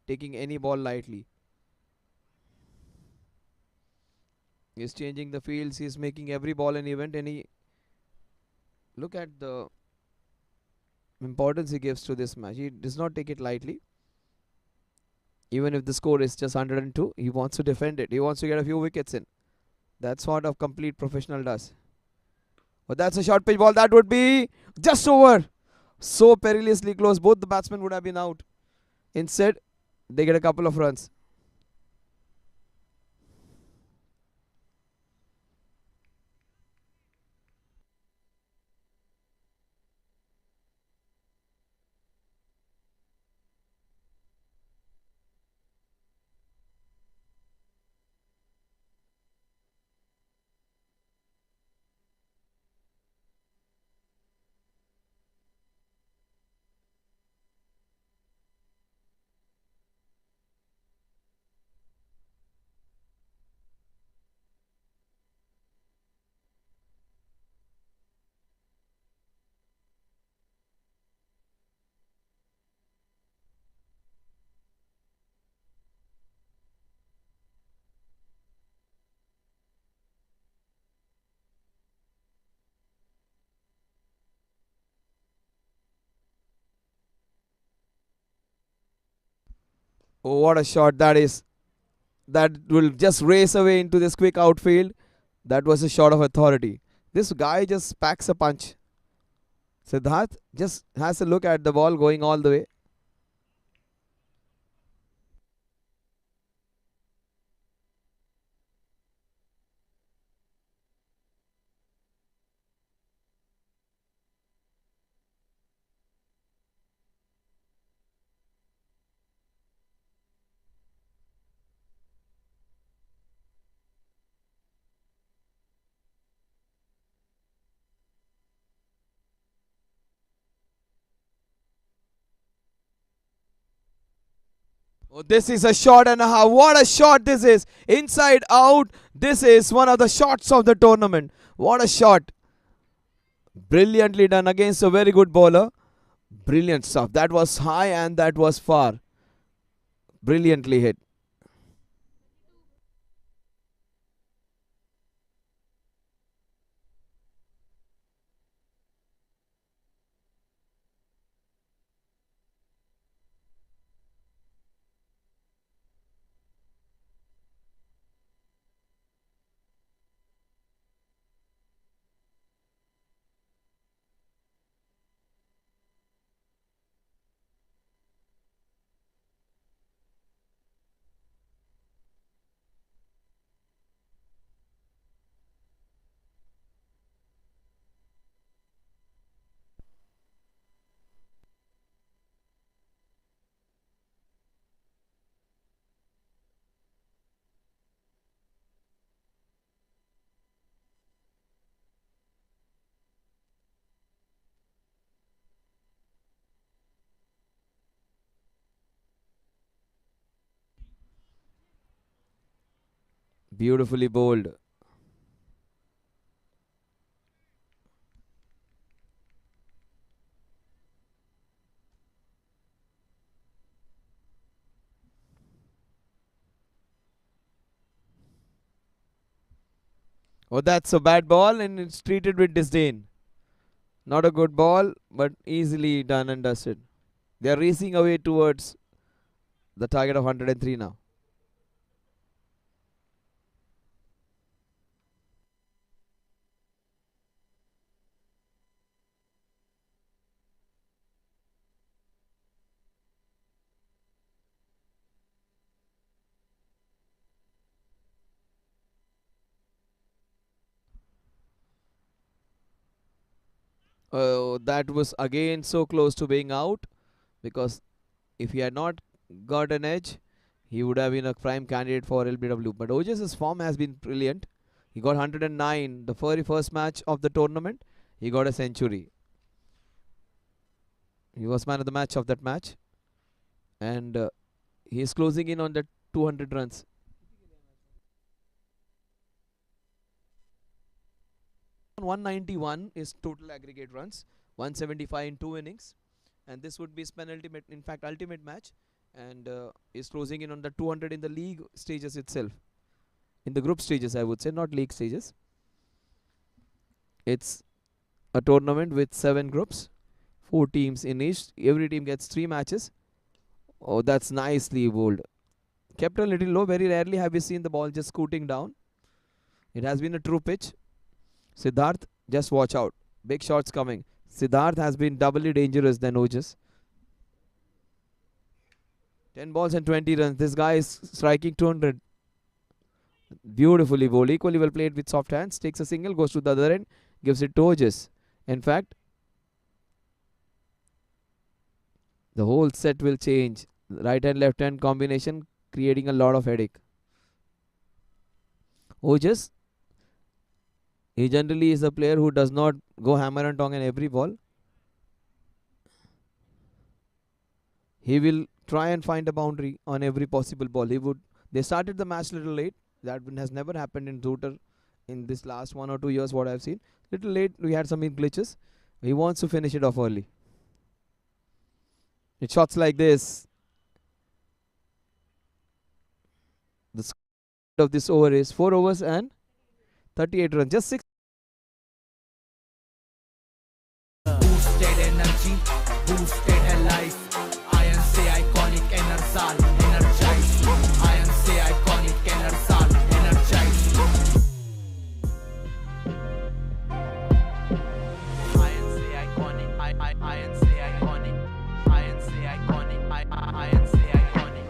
taking any ball lightly. He's changing the fields. He's making every ball an event, and he look at the importance he gives to this match. He does not take it lightly. Even if the score is just 102, he wants to defend it. He wants to get a few wickets in. That's what a complete professional does. But that's a short pitch ball. That would be just over. So perilously close. Both the batsmen would have been out. Instead, they get a couple of runs. Oh, what a shot that is. That will just race away into this quick outfield. That was a shot of authority. This guy just packs a punch. Siddharth just has a look at the ball going all the way. Oh, this is a shot and a half. What a shot this is. Inside out. This is one of the shots of the tournament. What a shot. Brilliantly done against a very good bowler. Brilliant stuff. That was high and that was far. Brilliantly hit. Beautifully bowled. Oh, that's a bad ball and it's treated with disdain. Not a good ball, but easily done and dusted. They are racing away towards the target of 103 now. Oh, that was again so close to being out because if he had not got an edge, he would have been a prime candidate for LBW. But Ojas' form has been brilliant. He got 109 the very first match of the tournament. He got a century. He was man of the match of that match, and he is closing in on the 200 runs. 191 is total aggregate runs, 175 in 2 innings, and this would be his penultimate, in fact, ultimate match, and is closing in on the 200 in the league stages itself. In the group stages, I would say, not league stages. It's a tournament with 7 groups, 4 teams in each. Every team gets 3 matches. Oh, that's nicely bowled. Kept a little low. Very rarely have we seen the ball just scooting down. It has been a true pitch. Siddharth, just watch out. Big shots coming. Siddharth has been doubly dangerous than Ojas. 10 balls and 20 runs. This guy is striking 200. Beautifully bowled. Equally well played with soft hands. Takes a single, goes to the other end, gives it to Ojas. In fact, the whole set will change. Right hand left hand combination creating a lot of headache. Ojas, he generally is a player who does not go hammer and tong in every ball. He will try and find a boundary on every possible ball. They started the match a little late. That has never happened in Router in this last 1 or 2 years. What I've seen, little late. We had some glitches. He wants to finish it off early. It shots like this. The score of this over is 4 overs and 38 runs. Just 6. Boosted energy, boosted her life. INC iconic enersal, energize. INC iconic enersal, energize. INC iconic, INC iconic, INC iconic, INC iconic.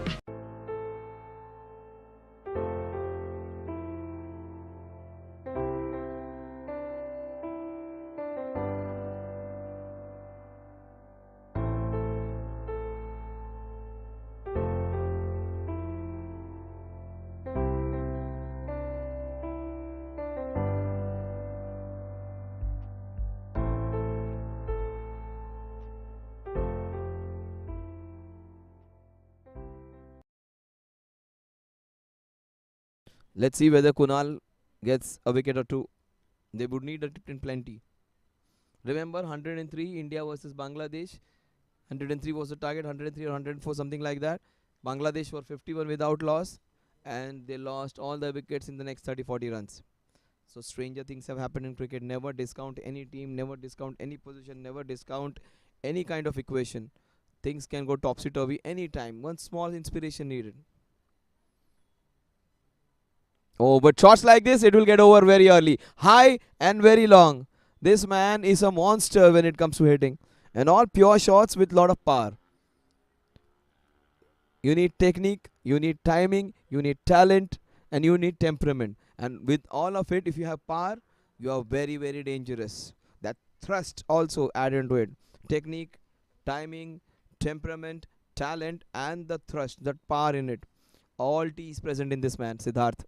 Let's see whether Kunal gets a wicket or two. They would need it in plenty. Remember 103 India versus Bangladesh. 103 was the target, 103 or 104, something like that. Bangladesh were 51 without loss, and they lost all the wickets in the next 30-40 runs. So stranger things have happened in cricket. Never discount any team, never discount any position, never discount any kind of equation. Things can go topsy-turvy anytime. One small inspiration needed. Oh, but shots like this, it will get over very early. High and very long. This man is a monster when it comes to hitting. And all pure shots with lot of power. You need technique, you need timing, you need talent, and you need temperament. And with all of it, if you have power, you are very, very dangerous. That thrust also added into it. Technique, timing, temperament, talent, and the thrust, that power in it. All T is present in this man, Siddharth.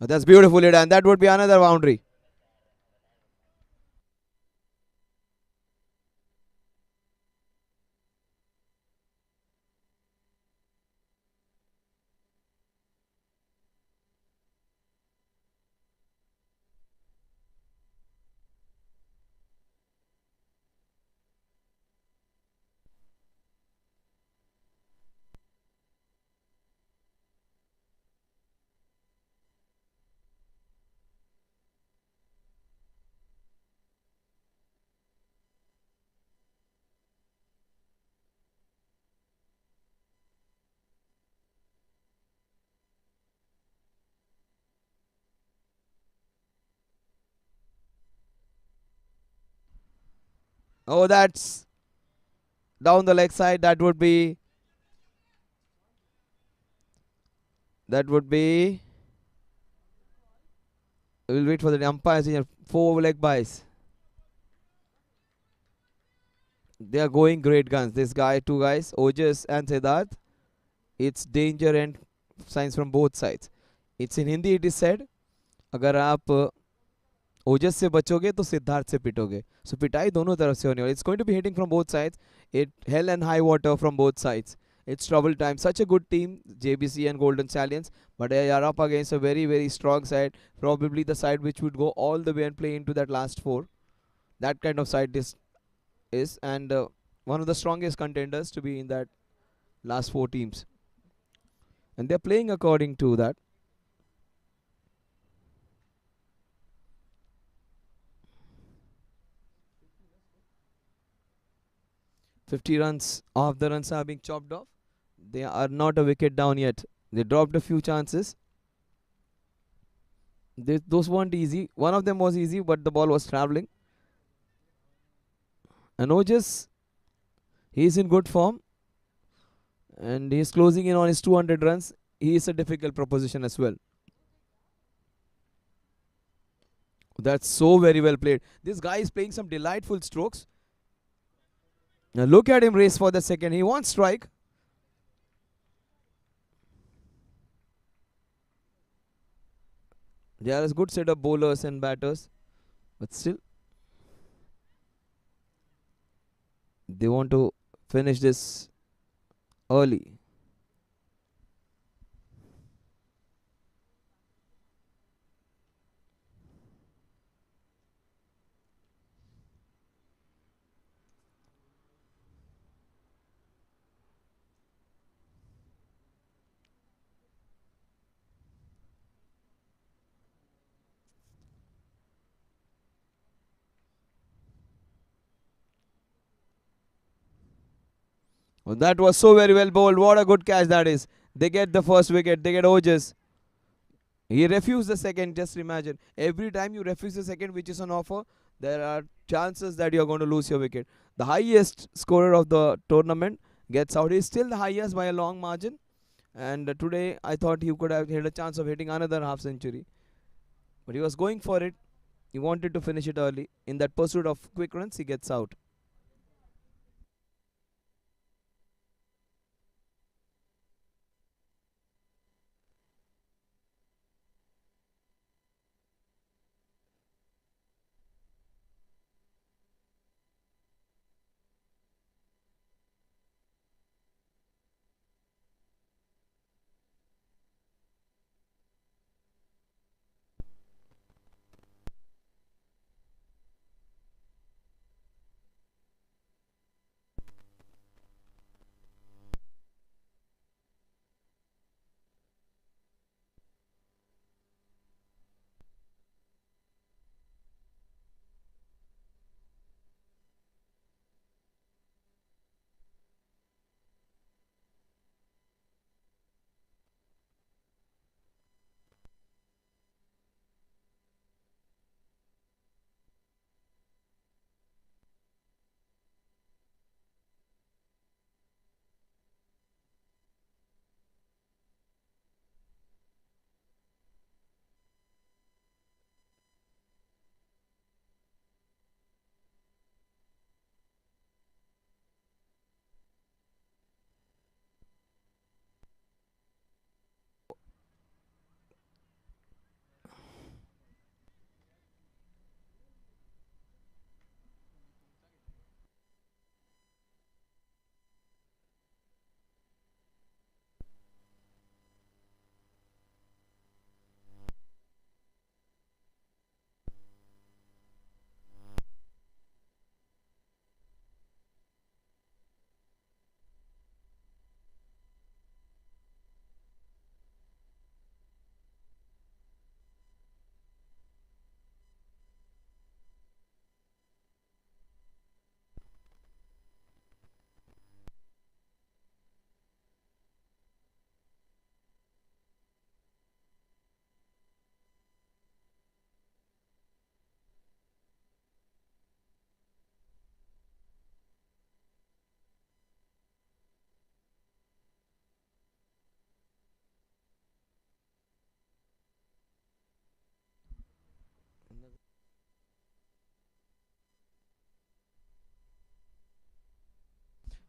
That's beautifully done. That would be another boundary. Oh, that's down the leg side. That would be. We'll wait for the umpires in your four leg buys. They are going great guns. This guy, two guys, Ojas and Siddharth. It's danger and signs from both sides. It's in Hindi. It is said, अगर आप ओजस से बचोगे तो सिद्धार्थ से पिटोगे. सो पिटाई दोनों तरफ से होने वाली. It's going to be hitting from both sides. It hell and high water from both sides. It's trouble time. Such a good team, JBC and Golden Stallions, but they are up against a very, very strong side. Probably the side which would go all the way and play into that last four. That kind of side this is, and one of the strongest contenders to be in that last four teams. And they're playing according to that. 50 runs off the runs are being chopped off. They are not a wicket down yet. They dropped a few chances. Those weren't easy. One of them was easy, but the ball was traveling. And Ojas, he's in good form and he's closing in on his 200 runs. He is a difficult proposition as well. That's so very well played. This guy is playing some delightful strokes. Now look at him race for the second. He wants strike. There is good set of bowlers and batters, but still they want to finish this early. Oh, that was so very well bowled. What a good catch that is. They get the first wicket. They get Ojas. He refused the second. Just imagine. Every time you refuse the second, which is an offer, there are chances that you are going to lose your wicket. The highest scorer of the tournament gets out. He's still the highest by a long margin. And today, I thought he could have had a chance of hitting another half century. But he was going for it. He wanted to finish it early. In that pursuit of quick runs, he gets out.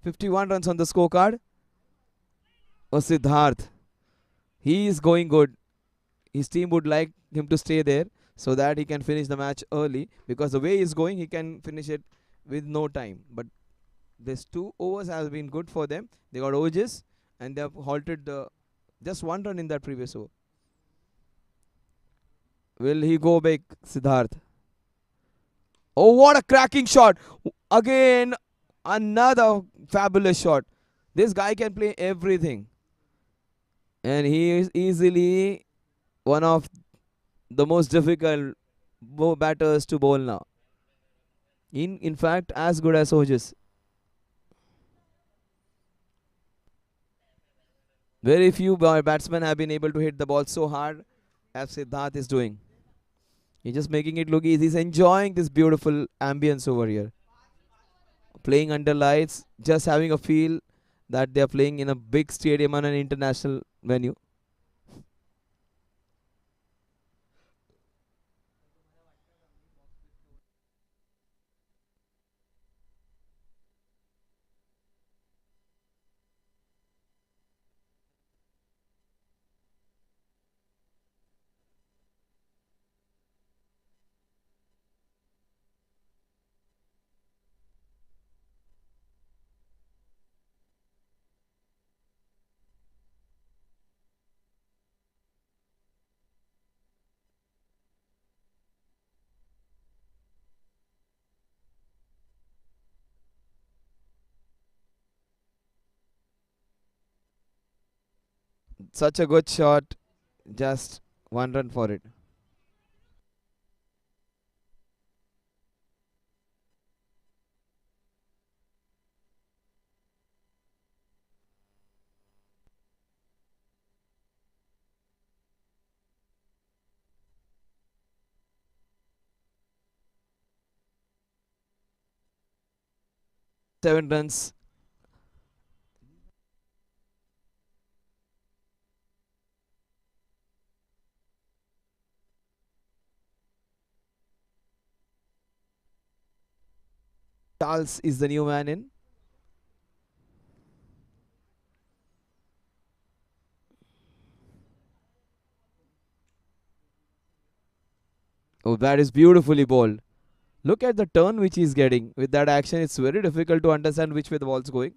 51 runs on the scorecard. Oh, Siddharth. He is going good. His team would like him to stay there so that he can finish the match early, because the way he's going, he can finish it with no time. But these 2 overs has been good for them. They got OGs and they have halted the just 1 run in that previous over. Will he go big, Siddharth? Oh, what a cracking shot! Again, another fabulous shot. This guy can play everything. And he is easily one of the most difficult batters to bowl now. In fact, as good as OGs. Very few batsmen have been able to hit the ball so hard as Siddharth is doing. He's just making it look easy. He's enjoying this beautiful ambience over here. Playing under lights, just having a feel that they're playing in a big stadium on an international venue. Such a good shot. Just 1 run for it. Seven runs. Charles is the new man in. Oh, that is beautifully bowled. Look at the turn which he's getting. With that action, it's very difficult to understand which way the ball's going.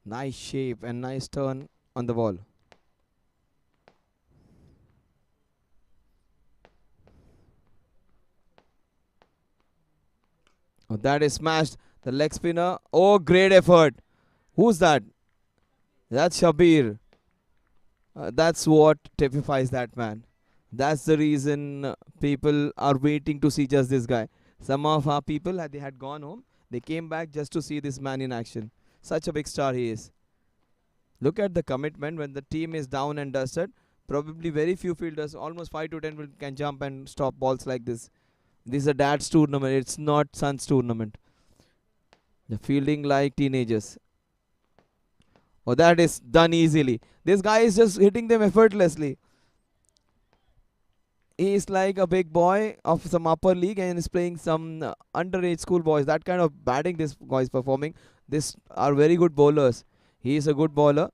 Nice shape and nice turn on the ball. Oh, that is smashed. The leg spinner. Oh, great effort. Who's that? That's Shabir. That's what typifies that man. That's the reason people are waiting to see just this guy. Some of our people, they had gone home. They came back just to see this man in action. Such a big star he is. Look at the commitment when the team is down and dusted. Probably very few fielders, almost 5 to 10 can jump and stop balls like this. This is a dad's tournament. It's not son's tournament. They're fielding like teenagers. Oh, that is done easily. This guy is just hitting them effortlessly. He is like a big boy of some upper league and is playing some underage school boys. That kind of batting this guy is performing. These are very good bowlers. He is a good bowler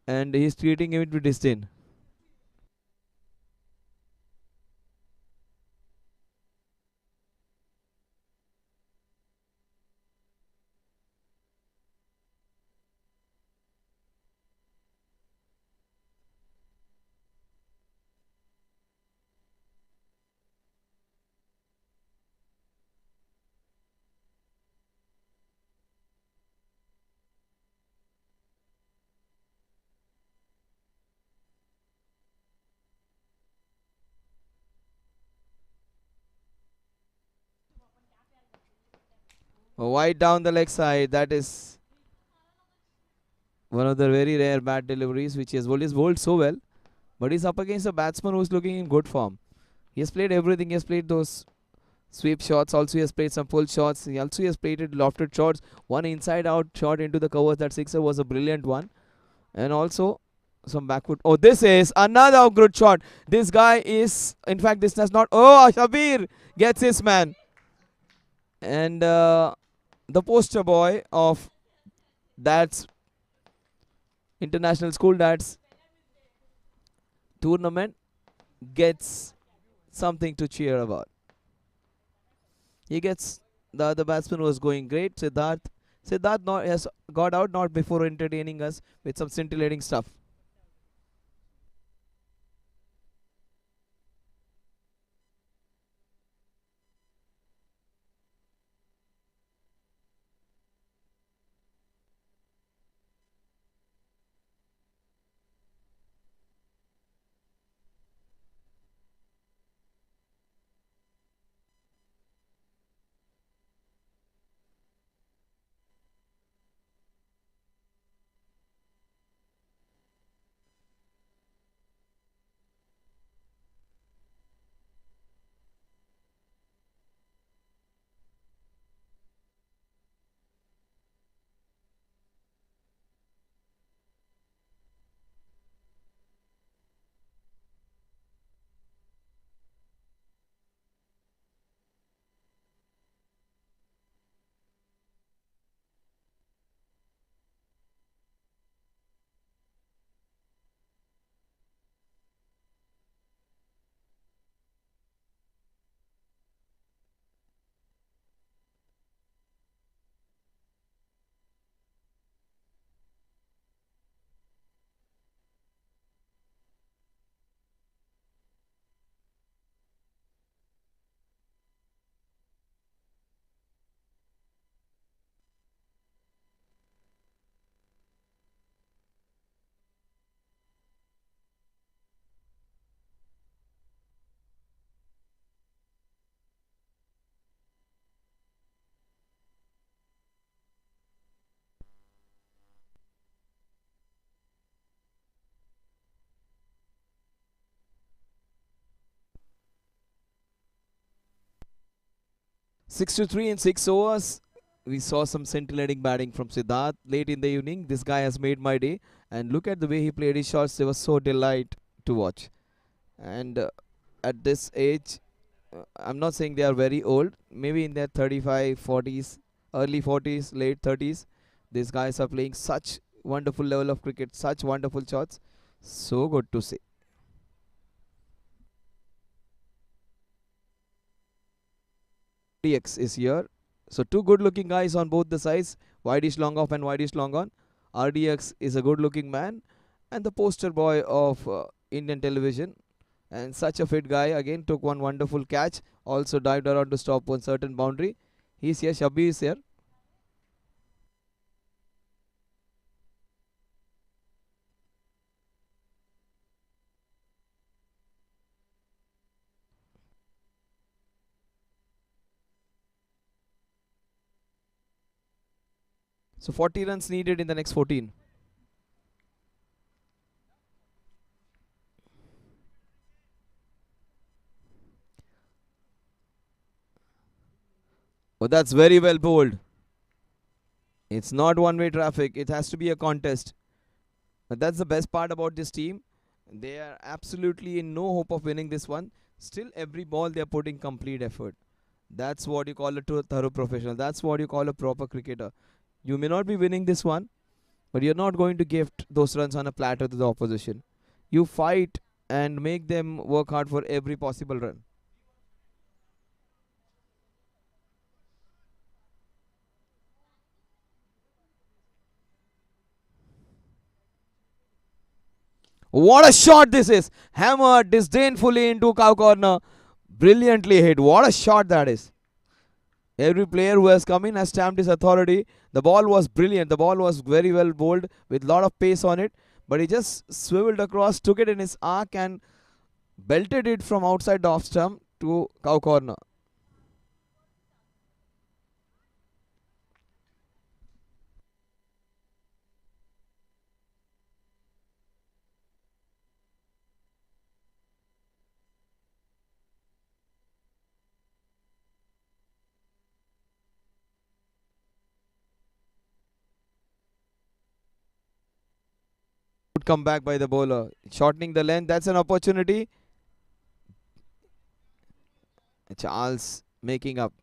and he is treating him with disdain. Wide down the leg side. That is one of the very rare bat deliveries which he has bowled. He's bowled so well, but he's up against a batsman who's looking in good form. He has played everything. He has played those sweep shots. Also, he has played some full shots. He also has played lofted shots. One inside out shot into the covers. That sixer was a brilliant one. And also, some backward. Oh, this is another good shot. This guy is, in fact, this does not. Oh, Shabir gets his man. And the poster boy of that's International School Dads tournament gets something to cheer about. He gets the other batsman was going great. Siddharth not, has got out not before entertaining us with some scintillating stuff. Six to three in 6 overs. We saw some scintillating batting from Siddharth late in the evening. This guy has made my day. And look at the way he played his shots. They were so delight to watch. And at this age, I'm not saying they are very old. Maybe in their 35, 40s, early 40s, late 30s. These guys are playing such wonderful level of cricket, such wonderful shots. So good to see. DX is here. So two good looking guys on both the sides. Wideish long off and wideish long on. RDX is a good looking man and the poster boy of Indian television. And such a fit guy again took one wonderful catch. Also dived around to stop one certain boundary. He's here. Shabir is here. So 40 runs needed in the next 14. Oh, that's very well bowled. It's not one-way traffic. It has to be a contest. But that's the best part about this team. They are absolutely in no hope of winning this one. Still, every ball they are putting complete effort. That's what you call a thorough professional. That's what you call a proper cricketer. You may not be winning this one, but you're not going to gift those runs on a platter to the opposition. You fight and make them work hard for every possible run. What a shot this is! Hammered disdainfully into cow corner. Brilliantly hit. What a shot that is. Every player who has come in has stamped his authority. The ball was brilliant. The ball was very well bowled with lot of pace on it. But he just swiveled across, took it in his arc and belted it from outside the off stump to cow corner. Good comeback by the bowler. Shortening the length. That's an opportunity. Charles making up.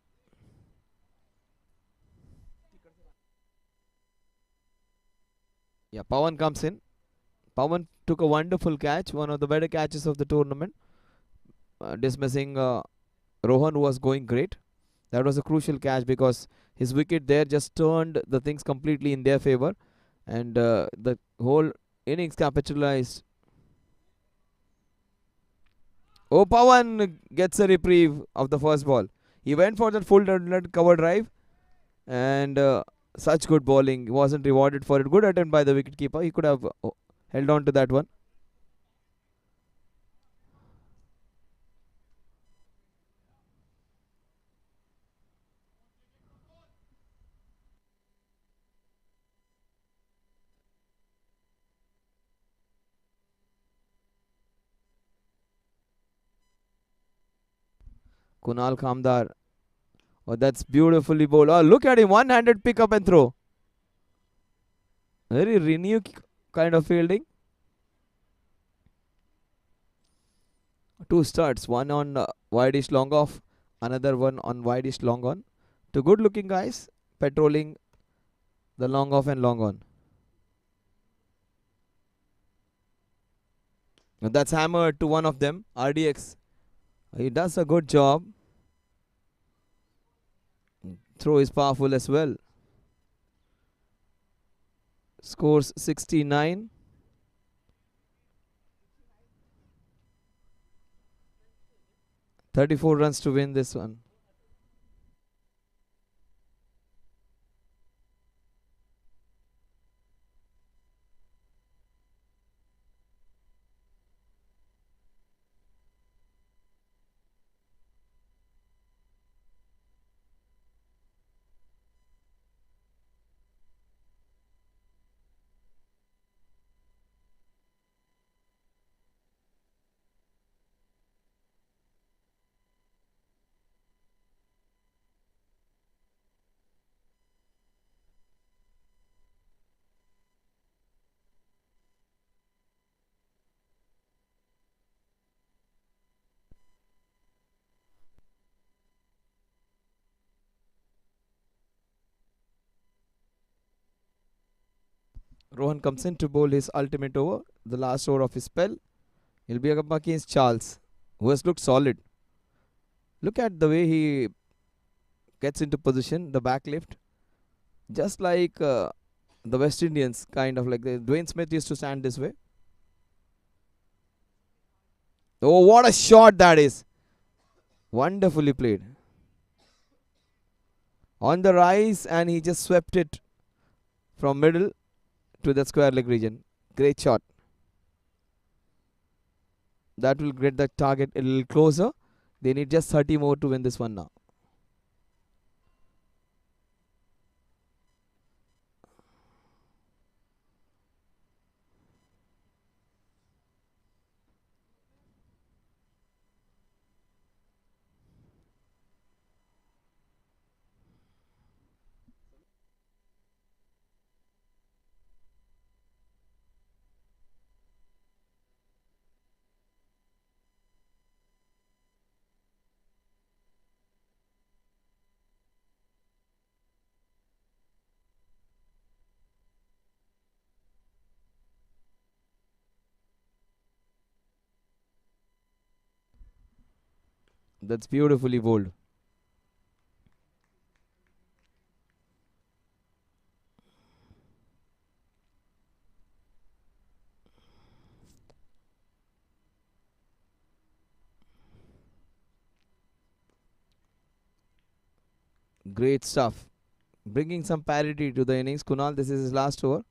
Yeah, Pawan comes in. Pawan took a wonderful catch, one of the better catches of the tournament, dismissing Rohan, who was going great. That was a crucial catch because his wicket there just turned the things completely in their favor, and the whole innings capitalized. Oh, Pawan gets a reprieve of the first ball. He went for that full cover drive, and such good bowling. He wasn't rewarded for it. Good attempt by the wicketkeeper. He could have held on to that one. Kunal Kamdar. Oh, that's beautifully bowled. Oh, look at him. One-handed pick up and throw. Very renewed kind of fielding. Two starts. One on wide-ish long off. Another one on wide-ish long on. Two good-looking guys patrolling the long off and long on. And that's hammered to one of them. RDX. He does a good job. Throw is powerful as well. Scores 69. "34 runs to win this one." Rohan comes in to bowl his ultimate over, the last over of his spell. He'll be up against Charles, who has looked solid. Look at the way he gets into position, the back lift. Just like the West Indians, kind of like Dwayne Smith used to stand this way. Oh, what a shot that is! Wonderfully played. On the rise, and he just swept it from middle to the square leg region. Great shot. That will get the target a little closer. They need just 30 more to win this one now. That's beautifully bowled. Great stuff. Bringing some parity to the innings. Kunal, this is his last over.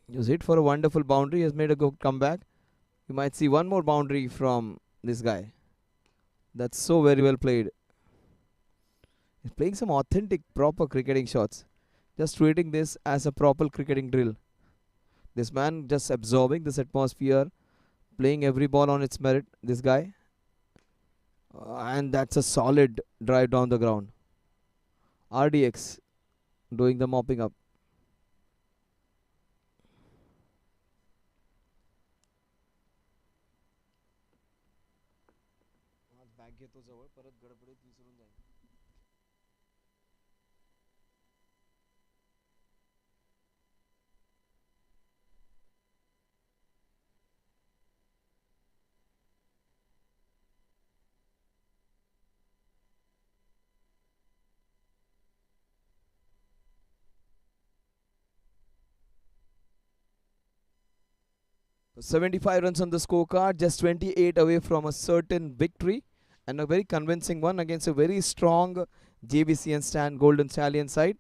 He was hit for a wonderful boundary. He has made a good comeback. You might see one more boundary from this guy. That's so very well played. He's playing some authentic, proper cricketing shots. Just treating this as a proper cricketing drill. This man just absorbing this atmosphere, playing every ball on its merit. This guy. And that's a solid drive down the ground. RDX doing the mopping up. 75 runs on the scorecard, just 28 away from a certain victory, and a very convincing one against a very strong Jbcn Golden Stallion side.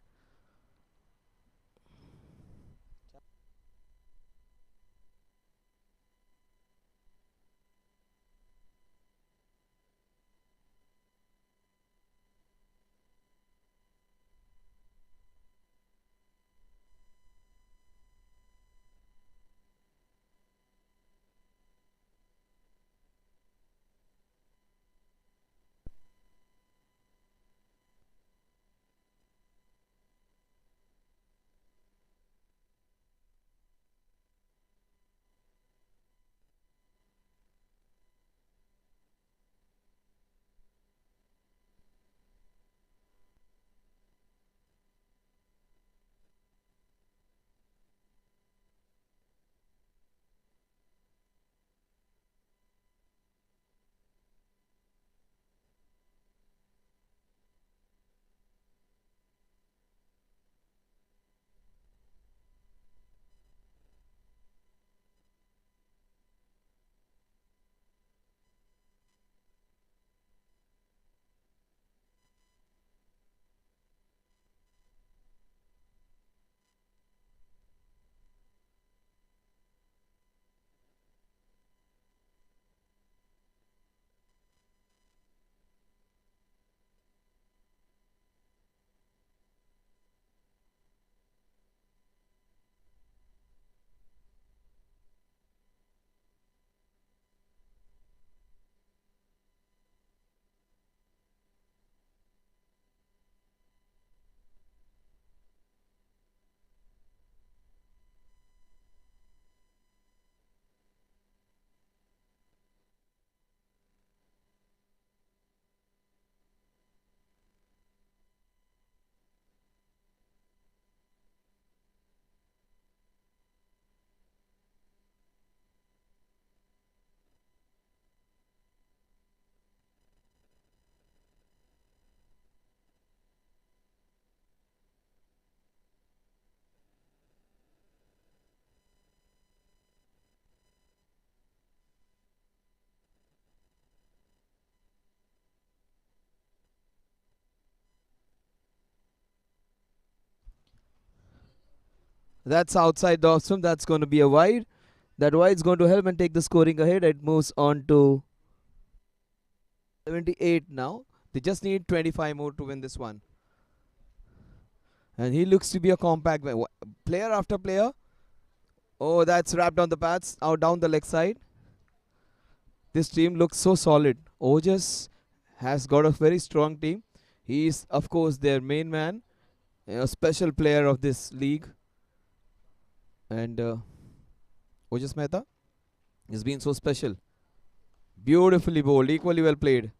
That's outside the off swim. That's going to be a wide. That wide is going to help and take the scoring ahead. It moves on to 78 now. They just need 25 more to win this one. And he looks to be a compact player after player. Oh, that's wrapped on the pads. Out down the leg side. This team looks so solid. Ojas has got a very strong team. He is, of course, their main man, a special player of this league. And Ojas Mehta has been so special. Beautifully bowled, equally well played.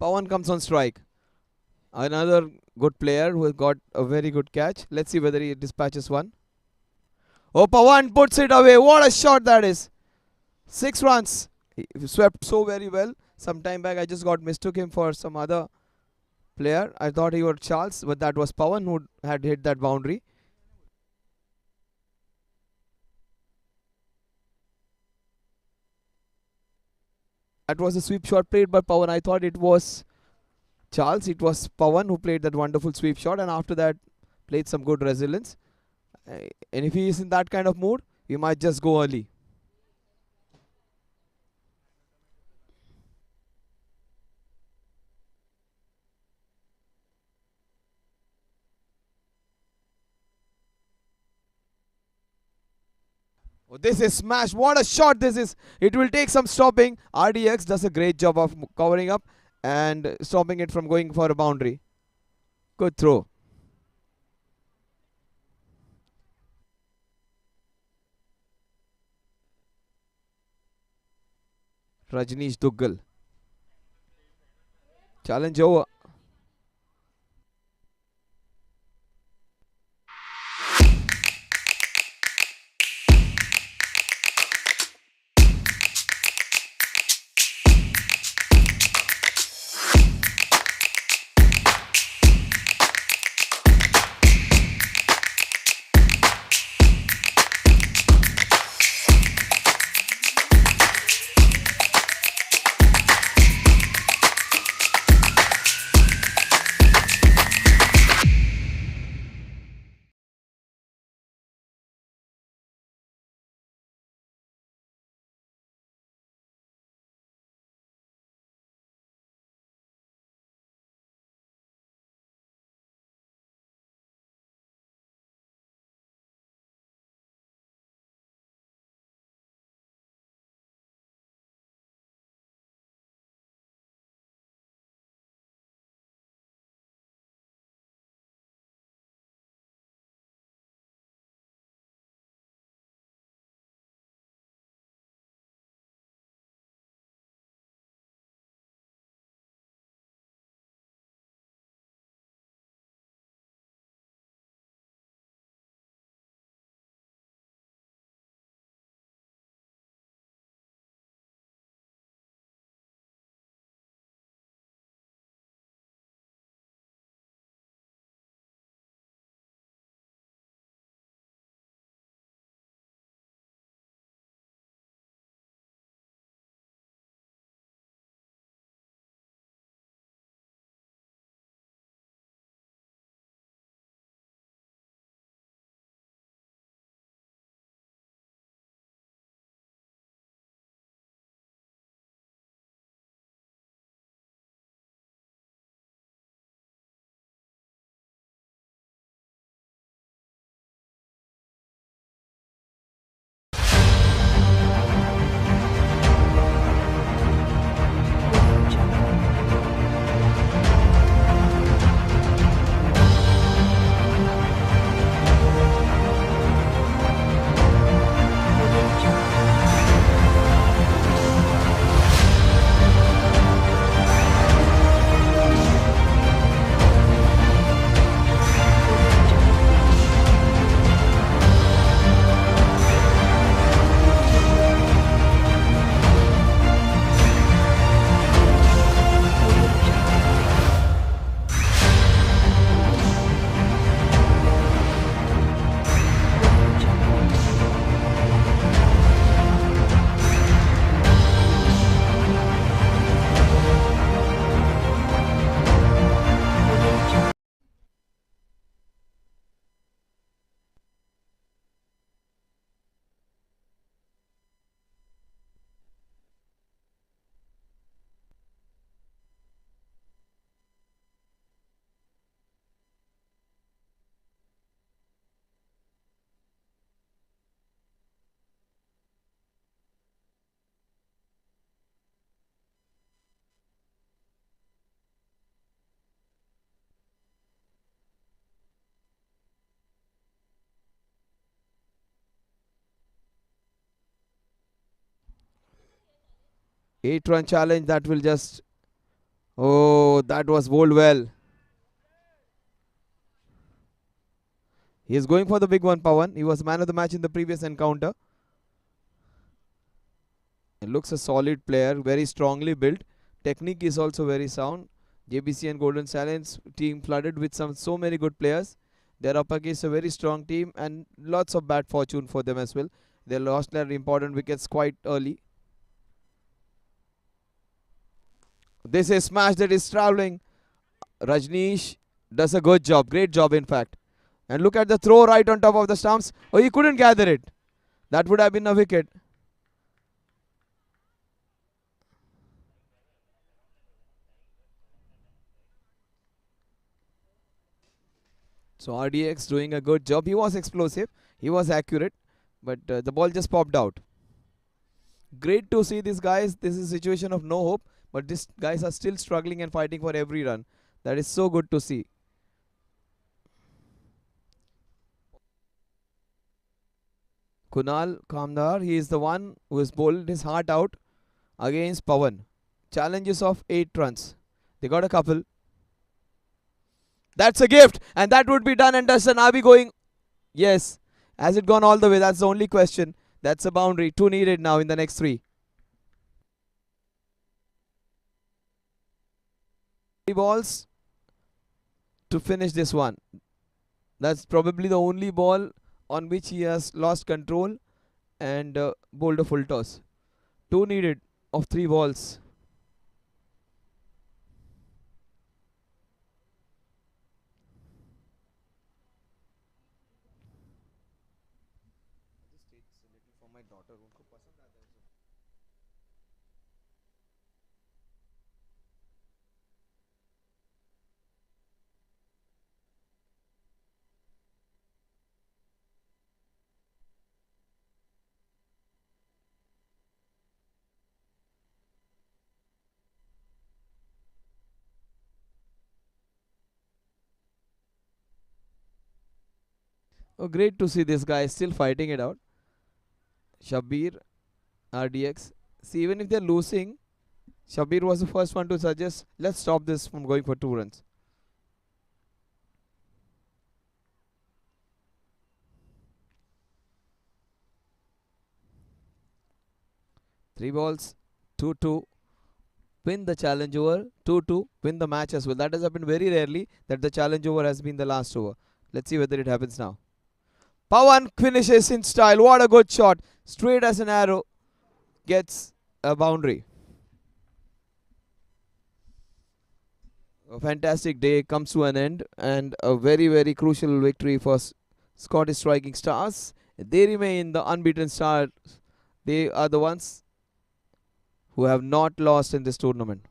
Pawan comes on strike. Another good player who has got a very good catch. Let's see whether he dispatches one. Oh, Pawan puts it away. What a shot that is. 6 runs. He swept so very well. Some time back, I just mistook him for some other player. I thought he was Charles, but that was Pawan who had hit that boundary. That was a sweep shot played by Pawan. I thought it was Charles. It was Pawan who played that wonderful sweep shot, and after that played some good resilience. And if he is in that kind of mood, he might just go early. Oh, this is smash. What a shot this is. It will take some stopping. RDX does a great job of covering up and stopping it from going for a boundary. Good throw. Rajneesh Duggal. Challenge over. 8-run challenge that will just. Oh, that was bowled well. He is going for the big one, Pawan. He was man of the match in the previous encounter. He looks a solid player, very strongly built. Technique is also very sound. JBCN Golden Stallions team flooded with so many good players. They're up against a very strong team and lots of bad fortune for them as well. They lost their important wickets quite early. This is smash that is traveling. Rajneesh does a good job, great job in fact. And look at the throw right on top of the stumps. Oh, he couldn't gather it. That would have been a wicket. So RDX doing a good job. He was explosive. He was accurate. But the ball just popped out. Great to see these guys. This is a situation of no hope. But these guys are still struggling and fighting for every run. That is so good to see. Kunal Kamdar, he is the one who has bowled his heart out against Pawan. Challenges of 8 runs. They got a couple. That's a gift. And that would be done. And Dustin, are we going? Yes. Has it gone all the way? That's the only question. That's a boundary. 2 needed now in the next 3. 3 balls to finish this one. That's probably the only ball on which he has lost control and bowled a full toss. 2 needed of 3 balls. Oh, great to see this guy still fighting it out. Shabir, RDX. See, even if they're losing, Shabir was the first one to suggest, let's stop this from going for 2 runs. Three balls, 2-2. Win the challenge over, 2-2. Win the match as well. That has happened very rarely that the challenge over has been the last over. Let's see whether it happens now. Pawan finishes in style. What a good shot. Straight as an arrow. Gets a boundary. A fantastic day comes to an end and a very, very crucial victory for Scottish Striking Stars. They remain the unbeaten stars. They are the ones who have not lost in this tournament.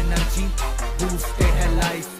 energy, boosted है life.